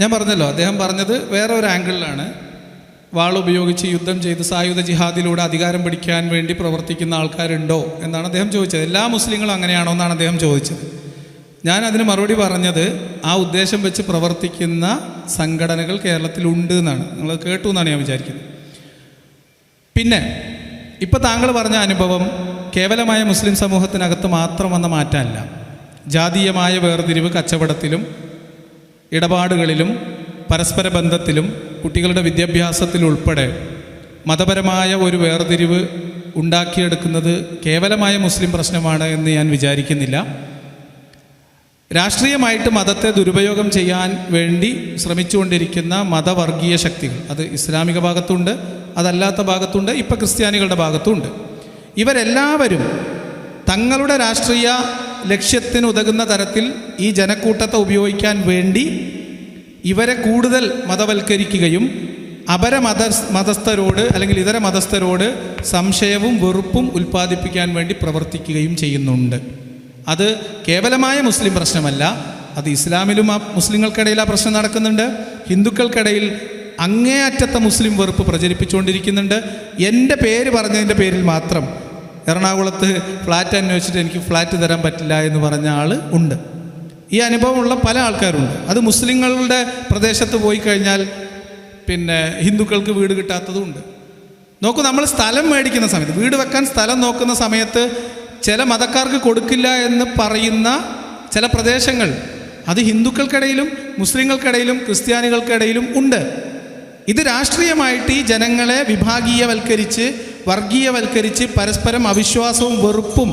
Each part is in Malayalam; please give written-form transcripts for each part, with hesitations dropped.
ഞാൻ പറഞ്ഞല്ലോ, അദ്ദേഹം പറഞ്ഞത് വേറെ ഒരു ആംഗിളിലാണ്. വാളുപയോഗിച്ച് യുദ്ധം ചെയ്ത് സായുധ ജിഹാദിലൂടെ അധികാരം പിടിക്കാൻ വേണ്ടി പ്രവർത്തിക്കുന്ന ആൾക്കാരുണ്ടോ എന്നാണ് അദ്ദേഹം ചോദിച്ചത്. എല്ലാ മുസ്ലിങ്ങളും അങ്ങനെയാണോ എന്നാണ് അദ്ദേഹം ചോദിച്ചത്. ഞാൻ അതിന് മറുപടി പറഞ്ഞത് ആ ഉദ്ദേശം വെച്ച് പ്രവർത്തിക്കുന്ന സംഘടനകൾ കേരളത്തിലുണ്ട് എന്നാണ്. നിങ്ങൾ കേട്ടു എന്നാണ് ഞാൻ വിചാരിക്കുന്നത്. പിന്നെ ഇപ്പോൾ താങ്കൾ പറഞ്ഞ അനുഭവം കേവലമായ മുസ്ലിം സമൂഹത്തിനകത്ത് മാത്രം വന്ന മാറ്റമല്ല. ജാതീയമായ വേർതിരിവ് കച്ചവടത്തിലും ഇടപാടുകളിലും പരസ്പര ബന്ധത്തിലും കുട്ടികളുടെ വിദ്യാഭ്യാസത്തിലുൾപ്പെടെ മതപരമായ ഒരു വേർതിരിവ് ഉണ്ടാക്കിയെടുക്കുന്നത് കേവലമായ മുസ്ലിം പ്രശ്നമാണ് എന്ന് ഞാൻ വിചാരിക്കുന്നില്ല. രാഷ്ട്രീയമായിട്ട് മതത്തെ ദുരുപയോഗം ചെയ്യാൻ വേണ്ടി ശ്രമിച്ചുകൊണ്ടിരിക്കുന്ന മതവർഗീയ ശക്തികൾ, അത് ഇസ്ലാമിക ഭാഗത്തുണ്ട്, അതല്ലാത്ത ഭാഗത്തുണ്ട്, ഇപ്പം ക്രിസ്ത്യാനികളുടെ ഭാഗത്തുണ്ട്. ഇവരെല്ലാവരും തങ്ങളുടെ രാഷ്ട്രീയ ലക്ഷ്യത്തിന് ഉതകുന്ന തരത്തിൽ ഈ ജനക്കൂട്ടത്തെ ഉപയോഗിക്കാൻ വേണ്ടി ഇവരെ കൂടുതൽ മതവൽക്കരിക്കുകയും മതസ്ഥരോട് അല്ലെങ്കിൽ ഇതര മതസ്ഥരോട് സംശയവും വെറുപ്പും ഉൽപ്പാദിപ്പിക്കാൻ വേണ്ടി പ്രവർത്തിക്കുകയും ചെയ്യുന്നുണ്ട്. അത് കേവലമായ മുസ്ലിം പ്രശ്നമല്ല, അത് ഇസ്ലാമിലും മുസ്ലിങ്ങൾക്കിടയിൽ ആ പ്രശ്നം നടക്കുന്നുണ്ട്. ഹിന്ദുക്കൾക്കിടയിൽ അങ്ങേയറ്റത്തെ മുസ്ലിം വെറുപ്പ് പ്രചരിപ്പിച്ചുകൊണ്ടിരിക്കുന്നുണ്ട്. എൻ്റെ പേര് പറഞ്ഞതിൻ്റെ പേരിൽ മാത്രം എറണാകുളത്ത് ഫ്ലാറ്റ് അന്വേഷിച്ചിട്ട് എനിക്ക് ഫ്ലാറ്റ് തരാൻ പറ്റില്ല എന്ന് പറഞ്ഞ ആൾ ഉണ്ട്. ഈ അനുഭവമുള്ള പല ആൾക്കാരുണ്ട്. അത് മുസ്ലിങ്ങളുടെ പ്രദേശത്ത് പോയി കഴിഞ്ഞാൽ പിന്നെ ഹിന്ദുക്കൾക്ക് വീട് കിട്ടാത്തതുമുണ്ട്. നോക്കൂ, നമ്മൾ സ്ഥലം മേടിക്കുന്ന സമയത്ത്, വീട് വെക്കാൻ സ്ഥലം നോക്കുന്ന സമയത്ത് ചില മതക്കാർക്ക് കൊടുക്കില്ല എന്ന് പറയുന്ന ചില പ്രദേശങ്ങൾ അത് ഹിന്ദുക്കൾക്കിടയിലും മുസ്ലിങ്ങൾക്കിടയിലും ക്രിസ്ത്യാനികൾക്കിടയിലും ഉണ്ട്. ഇത് രാഷ്ട്രീയമായിട്ട് ഈ ജനങ്ങളെ വിഭാഗീയവൽക്കരിച്ച് വർഗീയവൽക്കരിച്ച് പരസ്പരം അവിശ്വാസവും വെറുപ്പും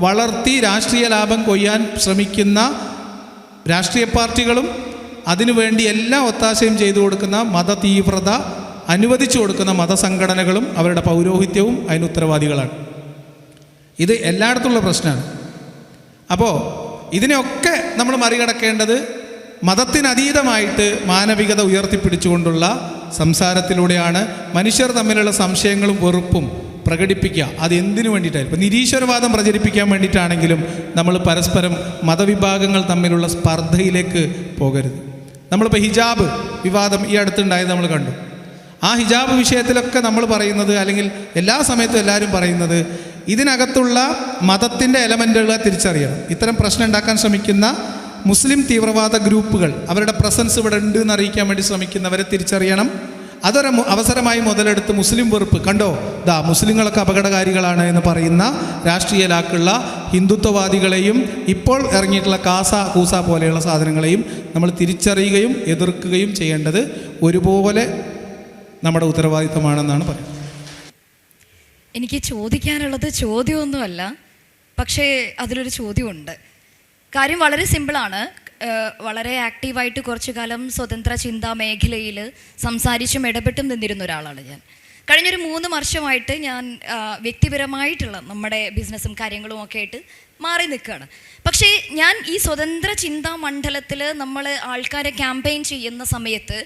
വളർത്തി രാഷ്ട്രീയ ലാഭം കൊയ്യാൻ ശ്രമിക്കുന്ന രാഷ്ട്രീയ പാർട്ടികളും അതിനുവേണ്ടി എല്ലാ ഒത്താശയും ചെയ്തു കൊടുക്കുന്ന മതതീവ്രത അനുവദിച്ചു കൊടുക്കുന്ന മതസംഘടനകളും അവരുടെ പൗരോഹിത്യവും അതിന് ഉത്തരവാദികളാണ്. ഇത് എല്ലായിടത്തുള്ള പ്രശ്നമാണ്. അപ്പോൾ ഇതിനെയൊക്കെ നമ്മൾ മറികടക്കേണ്ടത് മതത്തിനതീതമായിട്ട് മാനവികത ഉയർത്തിപ്പിടിച്ചുകൊണ്ടുള്ള സംസാരത്തിലൂടെയാണ്. മനുഷ്യർ തമ്മിലുള്ള സംശയങ്ങളും വെറുപ്പും പ്രകടിപ്പിക്കുക, അത് എന്തിനു വേണ്ടിയിട്ടാണ്? ഇപ്പോൾ നിരീശ്വരവാദം പ്രചരിപ്പിക്കാൻ വേണ്ടിയിട്ടാണെങ്കിലും നമ്മൾ പരസ്പരം മതവിഭാഗങ്ങൾ തമ്മിലുള്ള സ്പർദ്ധയിലേക്ക് പോകരുത്. നമ്മളിപ്പോൾ ഹിജാബ് വിവാദം ഈ അടുത്തുണ്ടായത് നമ്മൾ കണ്ടു. ആ ഹിജാബ് വിഷയത്തിലൊക്കെ നമ്മൾ പറയുന്നത്, അല്ലെങ്കിൽ എല്ലാ സമയത്തും എല്ലാവരും പറയുന്നത്, ഇതിനകത്തുള്ള മതത്തിൻ്റെ എലമെൻറ്റുകളെ തിരിച്ചറിയണം. ഇത്തരം പ്രശ്നം ഉണ്ടാക്കാൻ ശ്രമിക്കുന്ന മുസ്ലിം തീവ്രവാദ ഗ്രൂപ്പുകൾ, അവരുടെ പ്രസൻസ് ഇവിടെ ഉണ്ട് എന്നറിയിക്കാൻ വേണ്ടി ശ്രമിക്കുന്നവരെ തിരിച്ചറിയണം. അതൊരു അവസരമായി മുതലെടുത്ത് മുസ്ലിം വെറുപ്പ് കണ്ടോ, മുസ്ലിങ്ങളൊക്കെ അപകടകാരികളാണ് എന്ന് പറയുന്ന രാഷ്ട്രീയ ലാക്കുള്ള ഹിന്ദുത്വവാദികളെയും ഇപ്പോൾ ഇറങ്ങിയിട്ടുള്ള കൂസ പോലെയുള്ള സാധനങ്ങളെയും നമ്മൾ തിരിച്ചറിയുകയും എതിർക്കുകയും ചെയ്യേണ്ടത് ഒരുപോലെ നമ്മുടെ ഉത്തരവാദിത്തമാണെന്നാണ് പറയുന്നത്. എനിക്ക് ചോദിക്കാനുള്ളത് ചോദ്യമൊന്നുമല്ല, പക്ഷേ അതിലൊരു ചോദ്യമുണ്ട്. കാര്യം വളരെ സിമ്പിളാണ്. വളരെ ആക്റ്റീവായിട്ട് കുറച്ചു കാലം സ്വതന്ത്ര ചിന്താ മേഖലയിൽ സംസാരിച്ചും ഇടപെട്ടും നിന്നിരുന്ന ഒരാളാണ് ഞാൻ. കഴിഞ്ഞൊരു 3 വർഷമായിട്ട് ഞാൻ വ്യക്തിപരമായിട്ടുള്ള നമ്മുടെ ബിസിനസ്സും കാര്യങ്ങളും ഒക്കെ ആയിട്ട് മാറി നിൽക്കുകയാണ്. പക്ഷേ ഞാൻ ഈ സ്വതന്ത്ര ചിന്താ മണ്ഡലത്തിൽ നമ്മൾ ആൾക്കാരെ ക്യാമ്പയിൻ ചെയ്യുന്ന സമയത്ത്,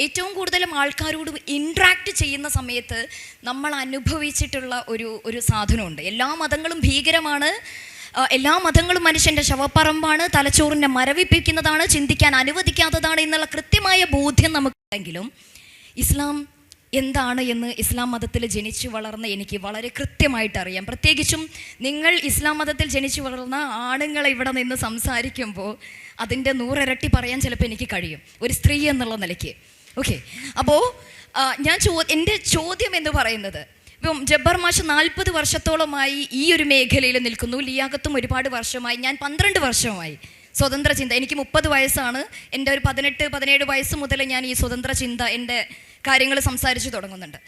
ഏറ്റവും കൂടുതലും ആൾക്കാരോട് ഇൻട്രാക്ട് ചെയ്യുന്ന സമയത്ത് നമ്മൾ അനുഭവിച്ചിട്ടുള്ള ഒരു സാധനമുണ്ട്. എല്ലാ മതങ്ങളും ഭീകരമാണ്, എല്ലാ മതങ്ങളും മനുഷ്യൻ്റെ ശവപ്പറമ്പാണ്, തലച്ചോറിനെ മരവിപ്പിക്കുന്നതാണ്, ചിന്തിക്കാൻ അനുവദിക്കാത്തതാണ് എന്നുള്ള കൃത്യമായ ബോധ്യം നമുക്കുണ്ടെങ്കിലും ഇസ്ലാം എന്താണ് എന്ന് ഇസ്ലാം മതത്തിൽ ജനിച്ചു വളർന്ന എനിക്ക് വളരെ കൃത്യമായിട്ട് അറിയാം. പ്രത്യേകിച്ചും നിങ്ങൾ ഇസ്ലാം മതത്തിൽ ജനിച്ചു വളർന്ന ആണുങ്ങളെ ഇവിടെ നിന്ന് സംസാരിക്കുമ്പോൾ അതിൻ്റെ 100 ഇരട്ടി പറയാൻ ചിലപ്പോൾ എനിക്ക് കഴിയും, ഒരു സ്ത്രീ എന്നുള്ള നിലയ്ക്ക്. ഓക്കെ, അപ്പോൾ എൻ്റെ ചോദ്യം എന്ന് പറയുന്നത്, ഇപ്പം ജബ്ബാർ മാഷ് 40 വർഷത്തോളമായി ഈ ഒരു മേഖലയിൽ നിൽക്കുന്നു. ലിയാഖത്തും ഒരുപാട് വർഷമായി. ഞാൻ 12 വർഷമായി സ്വതന്ത്ര ചിന്ത. എനിക്ക് 30 വയസ്സാണ്. എൻ്റെ ഒരു 18-17 വയസ്സ് മുതൽ ഞാൻ ഈ സ്വതന്ത്ര ചിന്ത എൻ്റെ കാര്യങ്ങൾ സംസാരിച്ച് തുടങ്ങുന്നുണ്ട്.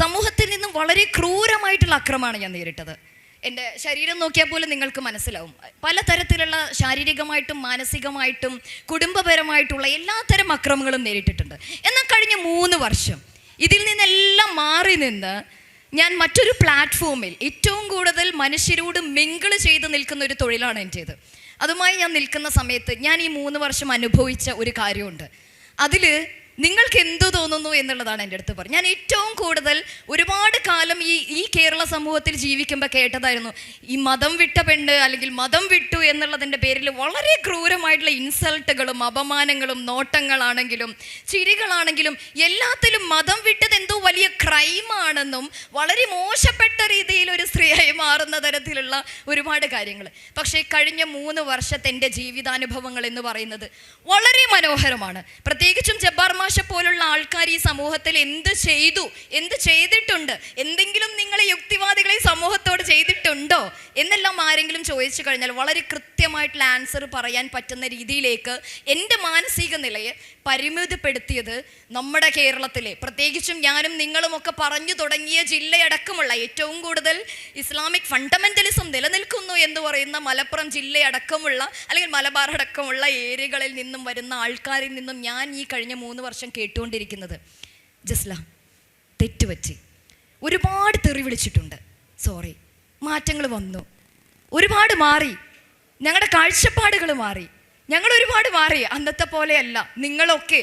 സമൂഹത്തിൽ നിന്നും വളരെ ക്രൂരമായിട്ടുള്ള അക്രമമാണ് ഞാൻ നേരിട്ടത്. എൻ്റെ ശരീരം നോക്കിയാൽ പോലും നിങ്ങൾക്ക് മനസ്സിലാവും. പലതരത്തിലുള്ള ശാരീരികമായിട്ടും മാനസികമായിട്ടും കുടുംബപരമായിട്ടുള്ള എല്ലാത്തരം അക്രമങ്ങളും നേരിട്ടിട്ടുണ്ട്. എന്നാൽ കഴിഞ്ഞ 3 വർഷം ഇതിൽ നിന്നെല്ലാം മാറി നിന്ന് ഞാൻ മറ്റൊരു പ്ലാറ്റ്ഫോമിൽ ഏറ്റവും കൂടുതൽ മനുഷ്യരോട് മിങ്കിൾ ചെയ്ത് നിൽക്കുന്ന ഒരു തൊഴിലാണ് എൻ്റേത്. അതുമായി ഞാൻ നിൽക്കുന്ന സമയത്ത് ഞാൻ ഈ 3 വർഷം അനുഭവിച്ച ഒരു കാര്യമുണ്ട്. അതിൽ നിങ്ങൾക്ക് എന്തു തോന്നുന്നു എന്നുള്ളതാണ് എൻ്റെ അടുത്ത് പറഞ്ഞത്. ഞാൻ ഏറ്റവും കൂടുതൽ ഒരുപാട് കാലം ഈ കേരള സമൂഹത്തിൽ ജീവിക്കുമ്പോൾ കേട്ടതായിരുന്നു, ഈ മതം വിട്ട പെണ്ണ് അല്ലെങ്കിൽ മതം വിട്ടു എന്നുള്ളതിൻ്റെ പേരിൽ വളരെ ക്രൂരമായിട്ടുള്ള ഇൻസൾട്ടുകളും അപമാനങ്ങളും നോട്ടങ്ങളാണെങ്കിലും ചിരികളാണെങ്കിലും എല്ലാത്തിലും മതം വിട്ടത് എന്തോ വലിയ ക്രൈമാണെന്നും വളരെ മോശപ്പെട്ട രീതിയിൽ ഒരു സ്ത്രീയായി മാറുന്ന തരത്തിലുള്ള ഒരുപാട് കാര്യങ്ങൾ. പക്ഷേ കഴിഞ്ഞ 3 വർഷത്തെ എൻ്റെ ജീവിതാനുഭവങ്ങൾ എന്ന് പറയുന്നത് വളരെ മനോഹരമാണ്. പ്രത്യേകിച്ചും ജബ്ബാർ മാഷ പോലുള്ള ആൾക്കാർ ഈ സമൂഹത്തിൽ എന്ത് ചെയ്തു, എന്ത് ചെയ്തിട്ടുണ്ട്, എന്തെങ്കിലും നിങ്ങളെ യുക്തിവാദികളെ സമൂഹത്തോട് ചെയ്തിട്ടുണ്ടോ എന്നെല്ലാം ആരെങ്കിലും ചോദിച്ചു കഴിഞ്ഞാൽ വളരെ കൃത്യമായിട്ടുള്ള ആൻസർ പറയാൻ പറ്റുന്ന രീതിയിലേക്ക് എൻ്റെ മാനസിക നിലയെ പരിമിതപ്പെടുത്തിയത് നമ്മുടെ കേരളത്തിലെ, പ്രത്യേകിച്ചും ഞാനും നിങ്ങളുമൊക്കെ പറഞ്ഞു തുടങ്ങിയ ജില്ലയടക്കമുള്ള ഏറ്റവും കൂടുതൽ ഇസ്ലാമിക് ഫണ്ടമെൻ്റലിസം നിലനിൽക്കുന്നു എന്ന് പറയുന്ന മലപ്പുറം ജില്ലയടക്കമുള്ള അല്ലെങ്കിൽ മലബാർ അടക്കമുള്ള ഏരിയകളിൽ നിന്നും വരുന്ന ആൾക്കാരിൽ നിന്നും ഞാൻ ഈ കഴിഞ്ഞ 3 വർഷം കേട്ടുകൊണ്ടിരിക്കുന്നത്, ജസ്ല തെറ്റുപറ്റി, ഒരുപാട് തെറി വിളിച്ചിട്ടുണ്ട്, സോറി, മാറ്റങ്ങൾ വന്നു, ഒരുപാട് മാറി, ഞങ്ങളുടെ കാഴ്ചപ്പാടുകൾ മാറി, ഞങ്ങൾ ഒരുപാട് മാറി, അന്നത്തെ പോലെയല്ല നിങ്ങളൊക്കെ.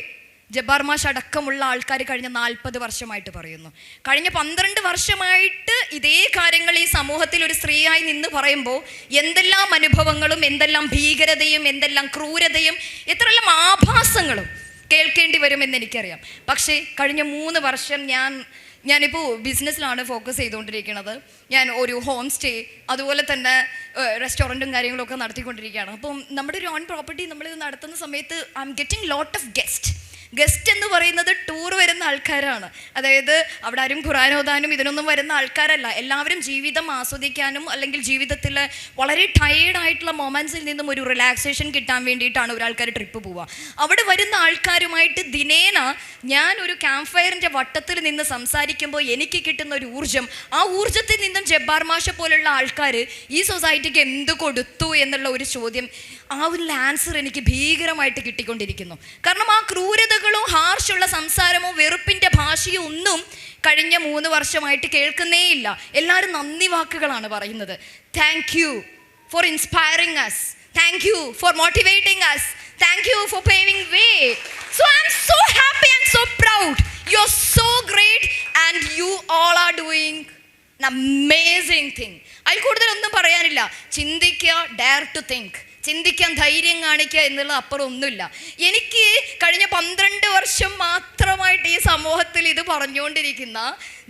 ജബ്ബാർ മാഷ് അടക്കമുള്ള ആൾക്കാർ കഴിഞ്ഞ 40 വർഷമായിട്ട് പറയുന്നു. കഴിഞ്ഞ 12 വർഷമായിട്ട് ഇതേ കാര്യങ്ങൾ ഈ സമൂഹത്തിൽ ഒരു സ്ത്രീയായി നിന്ന് പറയുമ്പോൾ എന്തെല്ലാം അനുഭവങ്ങളും എന്തെല്ലാം ഭീകരതയും എന്തെല്ലാം ക്രൂരതയും എത്രയെല്ലാം ആഭാസങ്ങളും കേൾക്കേണ്ടി വരുമെന്ന് എനിക്കറിയാം. പക്ഷേ കഴിഞ്ഞ 3 വർഷം ഞാനിപ്പോൾ ബിസിനസ്സിലാണ് ഫോക്കസ് ചെയ്തുകൊണ്ടിരിക്കുന്നത്. ഞാൻ ഒരു ഹോം സ്റ്റേ അതുപോലെ തന്നെ റെസ്റ്റോറൻറ്റും കാര്യങ്ങളൊക്കെ നടത്തിക്കൊണ്ടിരിക്കുകയാണ്. അപ്പം നമ്മുടെ ഒരു ഓൺ പ്രോപ്പർട്ടി നമ്മളിത് നടത്തുന്ന സമയത്ത് I am getting lot of guest എന്ന് പറയുന്നത് ടൂർ വരുന്ന ആൾക്കാരാണ്. അതായത് അവിടെ ആരും ഖുർആൻ ഓതാനും ഇതിനൊന്നും വരുന്ന ആൾക്കാരല്ല. എല്ലാവരും ജീവിതം ആസ്വദിക്കാനും അല്ലെങ്കിൽ ജീവിതത്തിൽ വളരെ ടയേർഡായിട്ടുള്ള മൊമെൻറ്റ്സിൽ നിന്നും ഒരു റിലാക്സേഷൻ കിട്ടാൻ വേണ്ടിയിട്ടാണ് ഒരാൾക്കാർ ട്രിപ്പ് പോവുക. അവിടെ വരുന്ന ആൾക്കാരുമായിട്ട് ദിനേന ഞാൻ ഒരു ക്യാമ്പ് ഫയറിൻ്റെ വട്ടത്തിൽ നിന്ന് സംസാരിക്കുമ്പോൾ എനിക്ക് കിട്ടുന്ന ഒരു ഊർജ്ജം, ആ ഊർജ്ജത്തിൽ നിന്നും ജബ്ബാർ മാഷ പോലുള്ള ആൾക്കാർ ഈ സൊസൈറ്റിക്ക് എന്ത് കൊടുത്തു എന്നുള്ള ഒരു ചോദ്യം, ആ ഒരു ആൻസർ എനിക്ക് ഭീകരമായിട്ട് കിട്ടിക്കൊണ്ടിരിക്കുന്നു. കാരണം ആ ക്രൂരതകളോ ഹാർഷുള്ള സംസാരമോ വെറുപ്പിൻ്റെ ഭാഷയോ ഒന്നും കഴിഞ്ഞ 3 വർഷമായിട്ട് കേൾക്കുന്നേയില്ല. എല്ലാവരും നന്ദി വാക്കുകളാണ് പറയുന്നത്. Thank you for inspiring us, thank you for motivating us, thank you for paving way. So I am so happy and so proud. You are so great and you all are doing an amazing thing. അതിൽ കൂടുതലൊന്നും പറയാനില്ല. ചിന്തിക്കുക, ഡെയർ ടു തിങ്ക്, ചിന്തിക്കാൻ ധൈര്യം കാണിക്കുക എന്നുള്ള അപ്പുറം ഒന്നുമില്ല. എനിക്ക് കഴിഞ്ഞ 12 വർഷം മാത്രമായിട്ട് ഈ സമൂഹത്തിൽ ഇത് പറഞ്ഞുകൊണ്ടിരിക്കുന്ന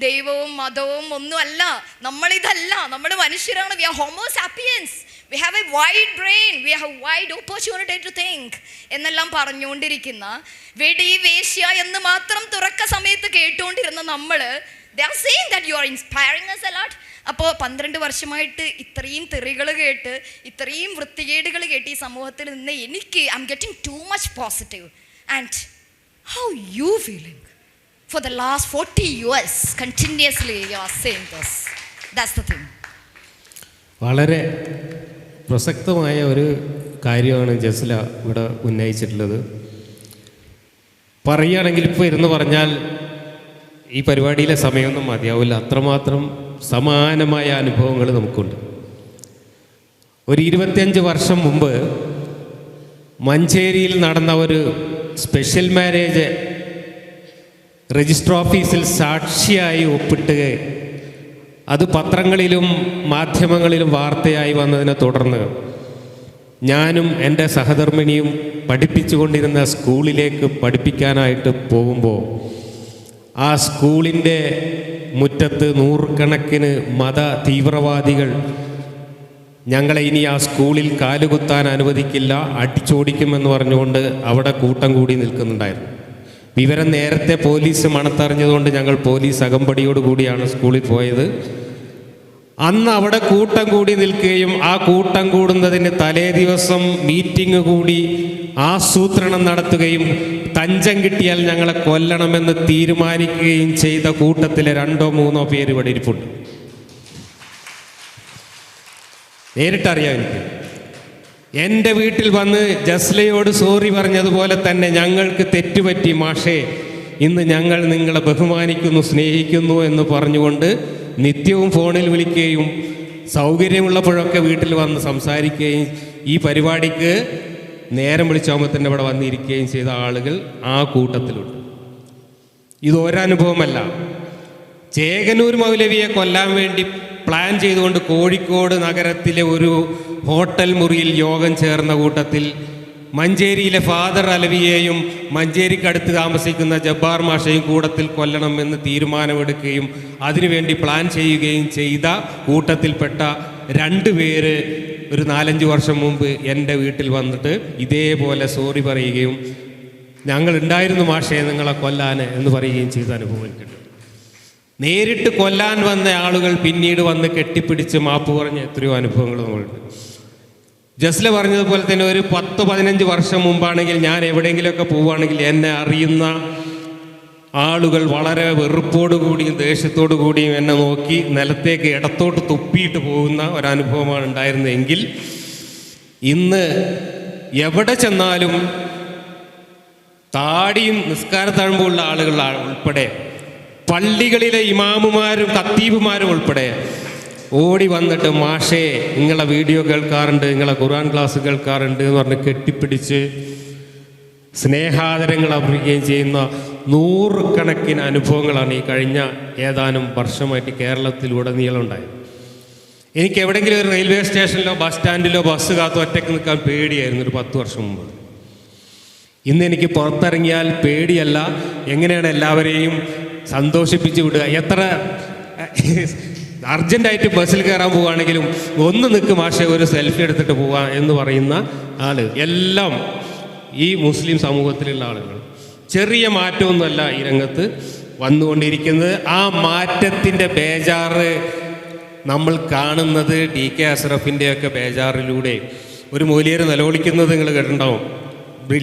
ദൈവവും മതവും ഒന്നുമല്ല, നമ്മളിതല്ല, നമ്മൾ മനുഷ്യരാണ്. We are homo sapiens, we have a wide brain, we have wide opportunity to think എന്നെല്ലാം പറഞ്ഞുകൊണ്ടിരിക്കുന്ന വെടി വേശ്യ എന്ന് മാത്രം തുറക്ക സമയത്ത് കേട്ടുകൊണ്ടിരുന്ന നമ്മൾ, they are saying that you are inspiring us a lot. അപ്പോൾ 12 വർഷമായിട്ട് ഇത്രയും തെറികൾ കേട്ട് ഇത്രയും വൃത്തികേടുകൾ കേട്ട് ഈ സമൂഹത്തിൽ നിന്ന് എനിക്ക് I am getting too much positive. And how you feeling? For the last 40 years continuously you are saying this. That's the thing. വളരെ പ്രസക്തമായ ഒരു കാര്യമാണ് ജസ്ല ഇവിടെ ഉന്നയിച്ചിട്ടുള്ളത്. പറയുകയാണെങ്കിൽ ഇപ്പോൾ ഇരുന്ന് പറഞ്ഞാൽ ഈ പരിപാടിയിലെ സമയമൊന്നും മതിയാവില്ല, അത്രമാത്രം സമാനമായ അനുഭവങ്ങൾ നമുക്കുണ്ട്. ഒരു 25 വർഷം മുമ്പ് മഞ്ചേരിയിൽ നടന്ന ഒരു സ്പെഷ്യൽ മാരേജ് രജിസ്റ്റർ ഓഫീസിൽ സാക്ഷിയായി ഒപ്പിട്ടുകയും അത് പത്രങ്ങളിലും മാധ്യമങ്ങളിലും വാർത്തയായി വന്നതിനെ തുടർന്ന് ഞാനും എൻ്റെ സഹധർമ്മിണിയും പഠിപ്പിച്ചുകൊണ്ടിരുന്ന സ്കൂളിലേക്ക് പഠിപ്പിക്കാനായിട്ട് പോകുമ്പോൾ ആ സ്കൂളിൻ്റെ മുറ്റത്ത് 100 കണക്കിന് മത തീവ്രവാദികൾ ഞങ്ങളെ ഇനി ആ സ്കൂളിൽ കാലുകുത്താൻ അനുവദിക്കില്ല, അടിച്ചോടിക്കുമെന്ന് പറഞ്ഞുകൊണ്ട് അവിടെ കൂട്ടം കൂടി നിൽക്കുന്നുണ്ടായിരുന്നു. വിവരം നേരത്തെ പോലീസ് മണത്തറിഞ്ഞതുകൊണ്ട് ഞങ്ങൾ പോലീസ് അകമ്പടിയോടുകൂടിയാണ് സ്കൂളിൽ പോയത്. അന്ന് അവിടെ കൂട്ടം കൂടി നിൽക്കുകയും ആ കൂട്ടം കൂടുന്നതിന് തലേ ദിവസം മീറ്റിംഗ് കൂടി ആസൂത്രണം നടത്തുകയും തഞ്ചം കിട്ടിയാൽ ഞങ്ങളെ കൊല്ലണമെന്ന് തീരുമാനിക്കുകയും ചെയ്ത കൂട്ടത്തിലെ 2-3 പേര് ഇവിടെ ഇരിപ്പുണ്ട്. നേരിട്ടറിയാം എനിക്ക്. എൻ്റെ വീട്ടിൽ വന്ന് ജസ്ലയോട് സോറി പറഞ്ഞതുപോലെ തന്നെ ഞങ്ങൾക്ക് തെറ്റുപറ്റി മാഷേ, ഇന്ന് ഞങ്ങൾ നിങ്ങളെ ബഹുമാനിക്കുന്നു, സ്നേഹിക്കുന്നു എന്ന് പറഞ്ഞുകൊണ്ട് നിത്യവും ഫോണിൽ വിളിക്കുകയും സൗകര്യമുള്ളപ്പോഴൊക്കെ വീട്ടിൽ വന്ന് സംസാരിക്കുകയും ഈ പരിപാടിക്ക് നേരം വിളിച്ചാകുമ്പോൾ തന്നെ ഇവിടെ വന്നിരിക്കുകയും ചെയ്ത ആളുകൾ ആ കൂട്ടത്തിലുണ്ട്. ഇത് ഒരനുഭവമല്ല. ചേകനൂർ മൗലവിയെ കൊല്ലാൻ വേണ്ടി പ്ലാൻ ചെയ്തുകൊണ്ട് കോഴിക്കോട് നഗരത്തിലെ ഒരു ഹോട്ടൽ മുറിയിൽ യോഗം ചേർന്ന കൂട്ടത്തിൽ മഞ്ചേരിയിലെ ഫാദർ അലവിയെയും മഞ്ചേരിക്കടുത്ത് താമസിക്കുന്ന ജബ്ബാർ മാഷയും കൂട്ടത്തിൽ കൊല്ലണമെന്ന് തീരുമാനമെടുക്കുകയും അതിനുവേണ്ടി പ്ലാൻ ചെയ്യുകയും ചെയ്ത കൂട്ടത്തിൽപ്പെട്ട 2 പേര് ഒരു 4-5 വർഷം മുമ്പ് എൻ്റെ വീട്ടിൽ വന്നിട്ട് ഇതേപോലെ സോറി പറയുകയും ഞങ്ങൾ ഉണ്ടായിരുന്നു മാഷയെ നിങ്ങളെ കൊല്ലാൻ എന്ന് പറയുകയും ചെയ്ത അനുഭവം എനിക്കുണ്ട്. നേരിട്ട് കൊല്ലാൻ വന്ന ആളുകൾ പിന്നീട് വന്ന് കെട്ടിപ്പിടിച്ച് മാപ്പ് പറഞ്ഞ എത്രയോ അനുഭവങ്ങൾ നമ്മളുണ്ട്. ജസ്ല പറഞ്ഞതുപോലെ തന്നെ ഒരു 10-15 വർഷം മുമ്പാണെങ്കിൽ ഞാൻ എവിടെയെങ്കിലുമൊക്കെ പോവുകയാണെങ്കിൽ എന്നെ അറിയുന്ന ആളുകൾ വളരെ വെറുപ്പോടുകൂടിയും ദേഷ്യത്തോടു കൂടിയും എന്നെ നോക്കി നിലത്തേക്ക് ഇടത്തോട്ട് തുപ്പിയിട്ട് പോകുന്ന ഒരനുഭവമാണ് ഉണ്ടായിരുന്നതെങ്കിൽ ഇന്ന് എവിടെ ചെന്നാലും താടിയും നിസ്കാരത്തഴമ്പുള്ള ആളുകൾ ഉൾപ്പെടെ പള്ളികളിലെ ഇമാമുമാരും ഖത്തീബുമാരും ഉൾപ്പെടെ ഓടി വന്നിട്ട് മാഷേ നിങ്ങളെ വീഡിയോ കേൾക്കാറുണ്ട്, നിങ്ങളെ ഖുർആൻ ക്ലാസ് കേൾക്കാറുണ്ട് എന്ന് പറഞ്ഞ് കെട്ടിപ്പിടിച്ച് സ്നേഹാദരങ്ങൾ അർപ്പിക്കുകയും ചെയ്യുന്ന 100 കണക്കിന് അനുഭവങ്ങളാണ് ഈ കഴിഞ്ഞ ഏതാനും വർഷമായിട്ട് കേരളത്തിലുടനീളം ഉണ്ടായത്. എനിക്ക് എവിടെയെങ്കിലും ഒരു റെയിൽവേ സ്റ്റേഷനിലോ ബസ് സ്റ്റാൻഡിലോ ബസ് കാത്തോ ഒറ്റയ്ക്ക് നിൽക്കാൻ പേടിയായിരുന്നു ഒരു 10 വർഷം മുമ്പ്. ഇന്ന് എനിക്ക് പുറത്തിറങ്ങിയാൽ പേടിയല്ല, എങ്ങനെയാണ് എല്ലാവരെയും സന്തോഷിപ്പിച്ച് വിടുക. എത്ര അർജൻറ്റായിട്ട് ബസ്സിൽ കയറാൻ പോവുകയാണെങ്കിലും ഒന്ന് നിൽക്ക് മാഷെ ഒരു സെൽഫി എടുത്തിട്ട് പോവുക എന്ന് പറയുന്ന ആൾ എല്ലാം ഈ മുസ്ലിം സമൂഹത്തിലുള്ള ആളുകൾ. ചെറിയ മാറ്റമൊന്നുമല്ല ഈ രംഗത്ത് വന്നുകൊണ്ടിരിക്കുന്നത്. ആ മാറ്റത്തിൻ്റെ ബേജാറ് നമ്മൾ കാണുന്നത് DK അഷ്റഫിൻ്റെയൊക്കെ ബേജാറിലൂടെ. ഒരു മൗലിയർ നിലവിളിക്കുന്നത് നിങ്ങൾ കേട്ടിട്ടുണ്ടാവും.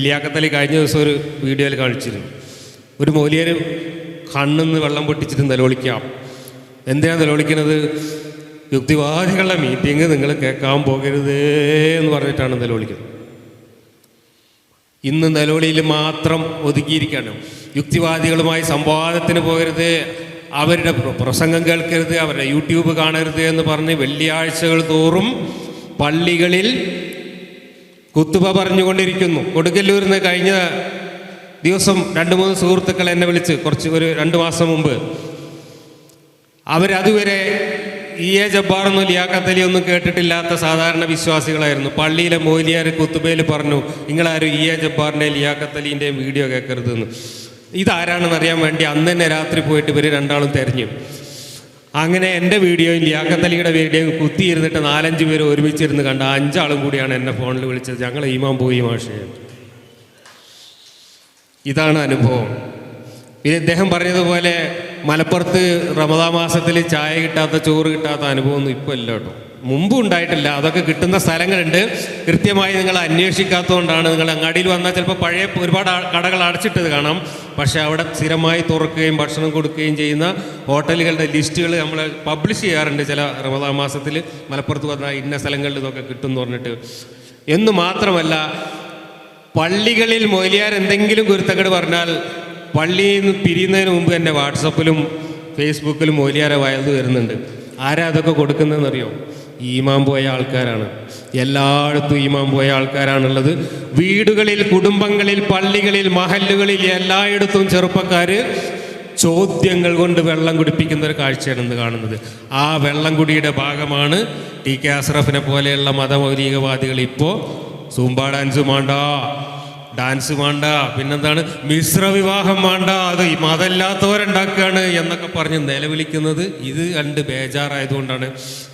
ലിയാഖത്ത് കഴിഞ്ഞ ദിവസം ഒരു വീഡിയോയിൽ കാണിച്ചിരുന്നു. ഒരു മൗലിയർ കണ്ണിന്ന് വെള്ളം പൊട്ടിച്ചിട്ട് നിലവിളിക്കാം. എന്തിനാണ് നിലവിളിക്കുന്നത്? യുക്തിവാദികളുടെ മീറ്റിംഗ് നിങ്ങൾ കേൾക്കാൻ പോകരുത് എന്ന് പറഞ്ഞിട്ടാണ് നിലവിളിക്കുന്നത്. ഇന്ന് നിലവിളിയിൽ മാത്രം ഒതുക്കിയിരിക്കുകയാണ്. യുക്തിവാദികളുമായി സംവാദത്തിന് പോകരുത്, അവരുടെ പ്രസംഗം കേൾക്കരുത്, അവരുടെ യൂട്യൂബ് കാണരുത് എന്ന് പറഞ്ഞ് വെള്ളിയാഴ്ചകൾ തോറും പള്ളികളിൽ കുത്തുബ പറഞ്ഞുകൊണ്ടിരിക്കുന്നു. കൊടുങ്ങല്ലൂരിൽ നിന്ന് കഴിഞ്ഞ ദിവസം 2-3 സുഹൃത്തുക്കൾ എന്നെ വിളിച്ച് ഒരു 2 മാസം മുമ്പ്. അവരതുവരെ EA ജബ്ബാറൊന്നും ലിയാഖത്ത് അലി ഒന്നും കേട്ടിട്ടില്ലാത്ത സാധാരണ വിശ്വാസികളായിരുന്നു. പള്ളിയിലെ മൗലിയാർ കുത്തുബയിൽ പറഞ്ഞു നിങ്ങളാരും EA ജബ്ബാറിൻ്റെ ലിയാഖത്ത് അലീൻ്റെയും വീഡിയോ കേൾക്കരുതെന്ന്. ഇതാരാണെന്ന് അറിയാൻ വേണ്ടി അന്ന് തന്നെ രാത്രി പോയിട്ട് ഇവർ 2 തിരഞ്ഞു. അങ്ങനെ എൻ്റെ വീഡിയോയും ലിയാഖത്ത് അലിയുടെ വീഡിയോയും കുത്തിയിരുന്നിട്ട് 4-5 പേര് ഒരുമിച്ചിരുന്ന് കണ്ട 5 ആളും കൂടിയാണ് എന്നെ ഫോണിൽ വിളിച്ചത്. ഞങ്ങൾ ഈമാൻ പോയി മാഷേ. ഇതാണ് അനുഭവം. പിന്നെ ഇദ്ദേഹം പറഞ്ഞതുപോലെ മലപ്പുറത്ത് റമദാൻ മാസത്തിൽ ചായ കിട്ടാത്ത ചോറ് കിട്ടാത്ത അനുഭവമൊന്നും ഇപ്പോൾ ഇല്ല കേട്ടോ. മുമ്പും ഉണ്ടായിട്ടില്ല. അതൊക്കെ കിട്ടുന്ന സ്ഥലങ്ങളുണ്ട്. കൃത്യമായി നിങ്ങൾ അന്വേഷിക്കാത്തതുകൊണ്ടാണ്. നിങ്ങൾ അങ്ങാടിയിൽ വന്നാൽ ചിലപ്പോൾ പഴയ ഒരുപാട് കടകൾ അടച്ചിട്ടത് കാണാം. പക്ഷേ അവിടെ സ്ഥിരമായി തുറക്കുകയും ഭക്ഷണം കൊടുക്കുകയും ചെയ്യുന്ന ഹോട്ടലുകളുടെ ലിസ്റ്റുകൾ നമ്മൾ പബ്ലിഷ് ചെയ്യാറുണ്ട്. ചില റമദാൻ മാസത്തിൽ മലപ്പുറത്ത് വന്നാൽ ഇന്ന സ്ഥലങ്ങളിൽ ഇതൊക്കെ കിട്ടും എന്ന് പറഞ്ഞിട്ട്. എന്ന് മാത്രമല്ല, പള്ളികളിൽ മൊയ്ലിയാർ എന്തെങ്കിലും കുരുത്തക്കേട് പറഞ്ഞാൽ പള്ളിയിൽ നിന്ന് പിരിയുന്നതിന് മുമ്പ് തന്നെ വാട്സപ്പിലും ഫേസ്ബുക്കിലും മൊയ്ലിയാരെ വയൽത് വരുന്നുണ്ട്. ആരാ അതൊക്കെ കൊടുക്കുന്നതെന്നറിയോ? ഈമാൻ പോയ ആൾക്കാരാണ്. എല്ലായിടത്തും ഈമാൻ പോയ ആൾക്കാരാണുള്ളത്. വീടുകളിൽ, കുടുംബങ്ങളിൽ, പള്ളികളിൽ, മഹല്ലുകളിൽ എല്ലായിടത്തും ചെറുപ്പക്കാർ ചോദ്യങ്ങൾ കൊണ്ട് വെള്ളം കുടിപ്പിക്കുന്ന ഒരു കാഴ്ചയാണ് ഇന്ന് കാണുന്നത്. ആ വെള്ളം കുടിയുടെ ഭാഗമാണ് DK അഷ്റഫിനെ പോലെയുള്ള മതമൗലികവാദികൾ ഇപ്പോൾ സൂംബ ഡാൻസ് വേണ്ട, ഡാൻസ് വേണ്ട, പിന്നെന്താണ് മിശ്ര വിവാഹം വേണ്ട, അത് മതമില്ലാത്തവരുണ്ടാക്കുകയാണ് എന്നൊക്കെ പറഞ്ഞ് നിലവിളിക്കുന്നത്. ഇത് കണ്ട് ബേജാറായതുകൊണ്ടാണ്.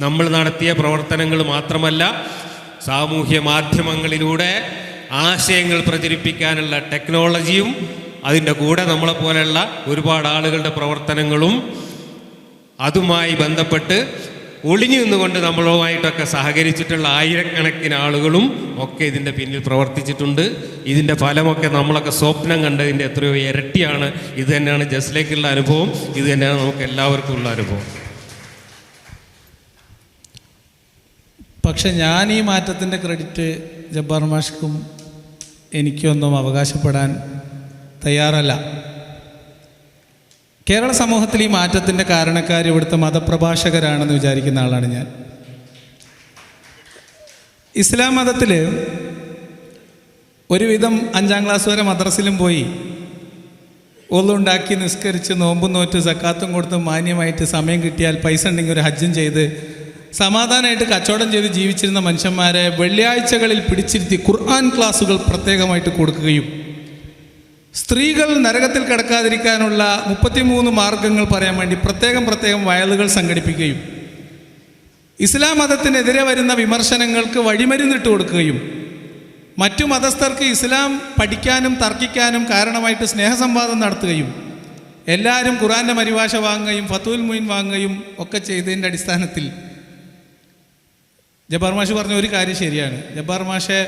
നമ്മൾ നടത്തിയ പ്രവർത്തനങ്ങൾ മാത്രമല്ല, സാമൂഹ്യ മാധ്യമങ്ങളിലൂടെ ആശയങ്ങൾ പ്രചരിപ്പിക്കാനുള്ള ടെക്നോളജിയും അതിൻ്റെ കൂടെ നമ്മളെപ്പോലെയുള്ള ഒരുപാട് ആളുകളുടെ പ്രവർത്തനങ്ങളും അതുമായി ബന്ധപ്പെട്ട് ഒളിഞ്ഞു നിന്നുകൊണ്ട് നമ്മളുമായിട്ടൊക്കെ സഹകരിച്ചിട്ടുള്ള ആയിരക്കണക്കിന് ആളുകളും ഒക്കെ ഇതിൻ്റെ പിന്നിൽ പ്രവർത്തിച്ചിട്ടുണ്ട്. ഇതിൻ്റെ ഫലമൊക്കെ നമ്മളൊക്കെ സ്വപ്നം കണ്ടതിൻ്റെ എത്രയോ ഇരട്ടിയാണ്. ഇത് തന്നെയാണ് ജസ്ലേക്കുള്ള അനുഭവം. ഇത് തന്നെയാണ് നമുക്ക് എല്ലാവർക്കും ഉള്ള അനുഭവം. പക്ഷെ ഞാൻ ഈ മാറ്റത്തിൻ്റെ ക്രെഡിറ്റ് ജബ്ബാർ മാഷ്ക്കും എനിക്കൊന്നും അവകാശപ്പെടാൻ തയ്യാറല്ല. കേരള സമൂഹത്തിൽ ഈ മാറ്റത്തിൻ്റെ കാരണക്കാർ ഇവിടുത്തെ മതപ്രഭാഷകരാണെന്ന് വിചാരിക്കുന്ന ആളാണ് ഞാൻ. ഇസ്ലാം മതത്തിൽ ഒരുവിധം 5ാം ക്ലാസ് വരെ മദ്രസയിലും പോയി ഒന്നുണ്ടാക്കി നിസ്കരിച്ച് നോമ്പും നോറ്റ് സക്കാത്തും കൊടുത്ത് മാന്യമായിട്ട് സമയം കിട്ടിയാൽ പൈസ ഉണ്ടെങ്കിൽ ഒരു ഹജ്ജും ചെയ്ത് സമാധാനമായിട്ട് കച്ചവടം ചെയ്ത് ജീവിച്ചിരുന്ന മനുഷ്യന്മാരെ വെള്ളിയാഴ്ചകളിൽ പിടിച്ചിരുത്തി ഖുർആൻ ക്ലാസ്സുകൾ പ്രത്യേകമായിട്ട് കൊടുക്കുകയും സ്ത്രീകൾ നരകത്തിൽ കിടക്കാതിരിക്കാനുള്ള 33 മാർഗങ്ങൾ പറയാൻ വേണ്ടി പ്രത്യേകം വയലുകൾ സംഘടിപ്പിക്കുകയും ഇസ്ലാം മതത്തിനെതിരെ വരുന്ന വിമർശനങ്ങൾക്ക് വഴിമരുന്നിട്ട് കൊടുക്കുകയും മറ്റു മതസ്ഥർക്ക് ഇസ്ലാം പഠിക്കാനും തർക്കിക്കാനും കാരണമായിട്ട് സ്നേഹസംവാദം നടത്തുകയും എല്ലാവരും ഖുർആൻ്റെ പരിഭാഷ വാങ്ങുകയും ഫത്തുൽ മുയിൻ വാങ്ങുകയും ഒക്കെ ചെയ്തതിൻ്റെ അടിസ്ഥാനത്തിൽ ജബ്ബാർ മാഷ് പറഞ്ഞ ഒരു കാര്യം ശരിയാണ്. ജബ്ബാർ മാഷെ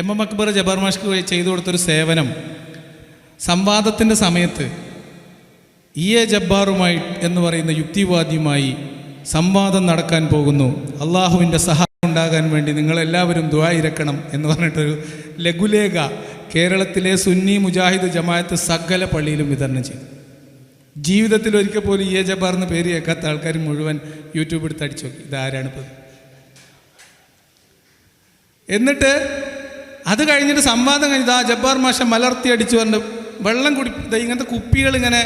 എം അക്ബർ ജബ്ബാർ മാഷ്ക്ക് ചെയ്തു കൊടുത്തൊരു സേവനം, സംവാദത്തിൻ്റെ സമയത്ത് ജബ്ബാറുമായി എന്ന് പറയുന്ന യുക്തിവാദിയുമായി സംവാദം നടക്കാൻ പോകുന്നു, അള്ളാഹുവിൻ്റെ സഹായം ഉണ്ടാകാൻ വേണ്ടി നിങ്ങളെല്ലാവരും ദുആ ഇരക്കണം എന്ന് പറഞ്ഞിട്ടൊരു ലഘുലേഖ കേരളത്തിലെ സുന്നി മുജാഹിദ് ജമാഅത്ത് സകല പള്ളിയിലും വിതരണം ചെയ്തു. ജീവിതത്തിൽ ഒരിക്കൽ പോലും ജബ്ബാർ എന്ന് പേര് കേൾക്കാത്ത ആൾക്കാർ മുഴുവൻ യൂട്യൂബ് എടുത്ത് അടിച്ചു നോക്കി ഇതാരാണിപ്പോൾ. എന്നിട്ട് അത് കഴിഞ്ഞിട്ട് സംവാദം കഴിഞ്ഞത് ജബ്ബാർ മാഷ മലർത്തി അടിച്ചു പറഞ്ഞ് വെള്ളം ഇങ്ങനത്തെ കുപ്പികൾ ഇങ്ങനെ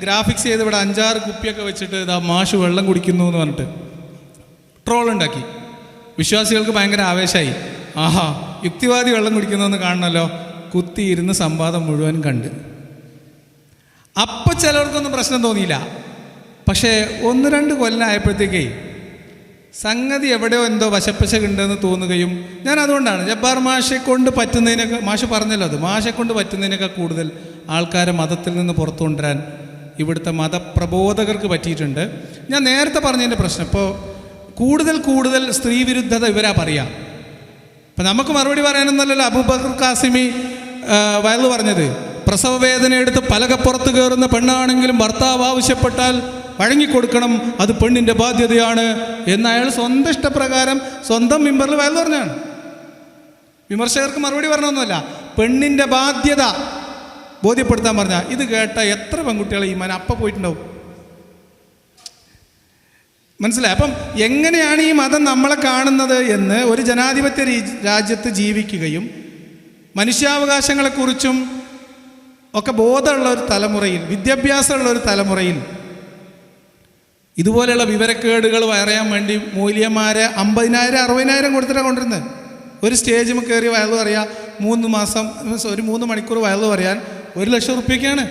ഗ്രാഫിക്സ് ചെയ്ത് ഇവിടെ 5-6 കുപ്പിയൊക്കെ വെച്ചിട്ട് മാഷ് വെള്ളം കുടിക്കുന്നു എന്ന് പറഞ്ഞിട്ട് ട്രോളുണ്ടാക്കി. വിശ്വാസികൾക്ക് ഭയങ്കര ആവേശമായി. ആഹാ, യുക്തിവാദി വെള്ളം കുടിക്കുന്നതെന്ന് കാണണമല്ലോ. കുത്തിയിരുന്ന് സംവാദം മുഴുവൻ കണ്ട്. അപ്പം ചിലർക്കൊന്നും പ്രശ്നം തോന്നിയില്ല. പക്ഷേ 1-2 കൊല്ലം ആയപ്പോഴത്തേക്കേ സംഗതി എവിടെയോ എന്തോ വശപ്പശകുണ്ടെന്ന് തോന്നുകയും ഞാൻ അതുകൊണ്ടാണ് ജബ്ബാർ മാഷെ കൊണ്ട് പറ്റുന്നതിനൊക്കെ, മാഷ് പറഞ്ഞല്ലോ അത്, മാഷെ കൊണ്ട് പറ്റുന്നതിനൊക്കെ കൂടുതൽ ആൾക്കാരെ മതത്തിൽ നിന്ന് പുറത്തു കൊണ്ടുവരാൻ ഇവിടുത്തെ മതപ്രബോധകർക്ക് പറ്റിയിട്ടുണ്ട്. ഞാൻ നേരത്തെ പറഞ്ഞതിൻ്റെ പ്രശ്നം ഇപ്പോൾ കൂടുതൽ സ്ത്രീ വിരുദ്ധത ഇവരാ പറയാം. ഇപ്പം നമുക്ക് മറുപടി പറയാനൊന്നുമല്ലല്ലോ അബൂബക്കർ കാസിമി വയലു പറഞ്ഞത്. പ്രസവ വേദന എടുത്ത് പലകപ്പുറത്ത് കയറുന്ന പെണ്ണാണെങ്കിലും ഭർത്താവ് ആവശ്യപ്പെട്ടാൽ വഴങ്ങിക്കൊടുക്കണം, അത് പെണ്ണിൻ്റെ ബാധ്യതയാണ് എന്ന് അയാൾ സ്വന്തം ഇഷ്ടപ്രകാരം സ്വന്തം മിമ്പറിൽ വയലു പറഞ്ഞാണ്. വിമർശകർക്ക് മറുപടി പറഞ്ഞൊന്നുമല്ല, പെണ്ണിൻ്റെ ബാധ്യത ബോധ്യപ്പെടുത്താൻ പറഞ്ഞ. ഇത് കേട്ട എത്ര പെൺകുട്ടികൾ ഈമാൻ അപ്പം പോയിട്ടുണ്ടാവും. മനസ്സിലായി? അപ്പം എങ്ങനെയാണ് ഈ മതം നമ്മളെ കാണുന്നത് എന്ന് ഒരു ജനാധിപത്യ രാജ്യത്ത് ജീവിക്കുകയും മനുഷ്യാവകാശങ്ങളെക്കുറിച്ചും ഒക്കെ ബോധമുള്ള ഒരു തലമുറയിൽ, വിദ്യാഭ്യാസമുള്ള ഒരു തലമുറയിൽ ഇതുപോലെയുള്ള വിവരക്കേടുകൾ പറയാൻ വേണ്ടി മൂല്യന്മാരെ 50,000-60,000 കൊടുത്തിട്ടാണ് കൊണ്ടിരുന്നത്. ഒരു സ്റ്റേജിൽ കയറി വയലു പറയാം, 3 മാസം ഒരു 3 മണിക്കൂർ വയലു പറയാൻ 1,00,000 റുപ്യക്കാണ്.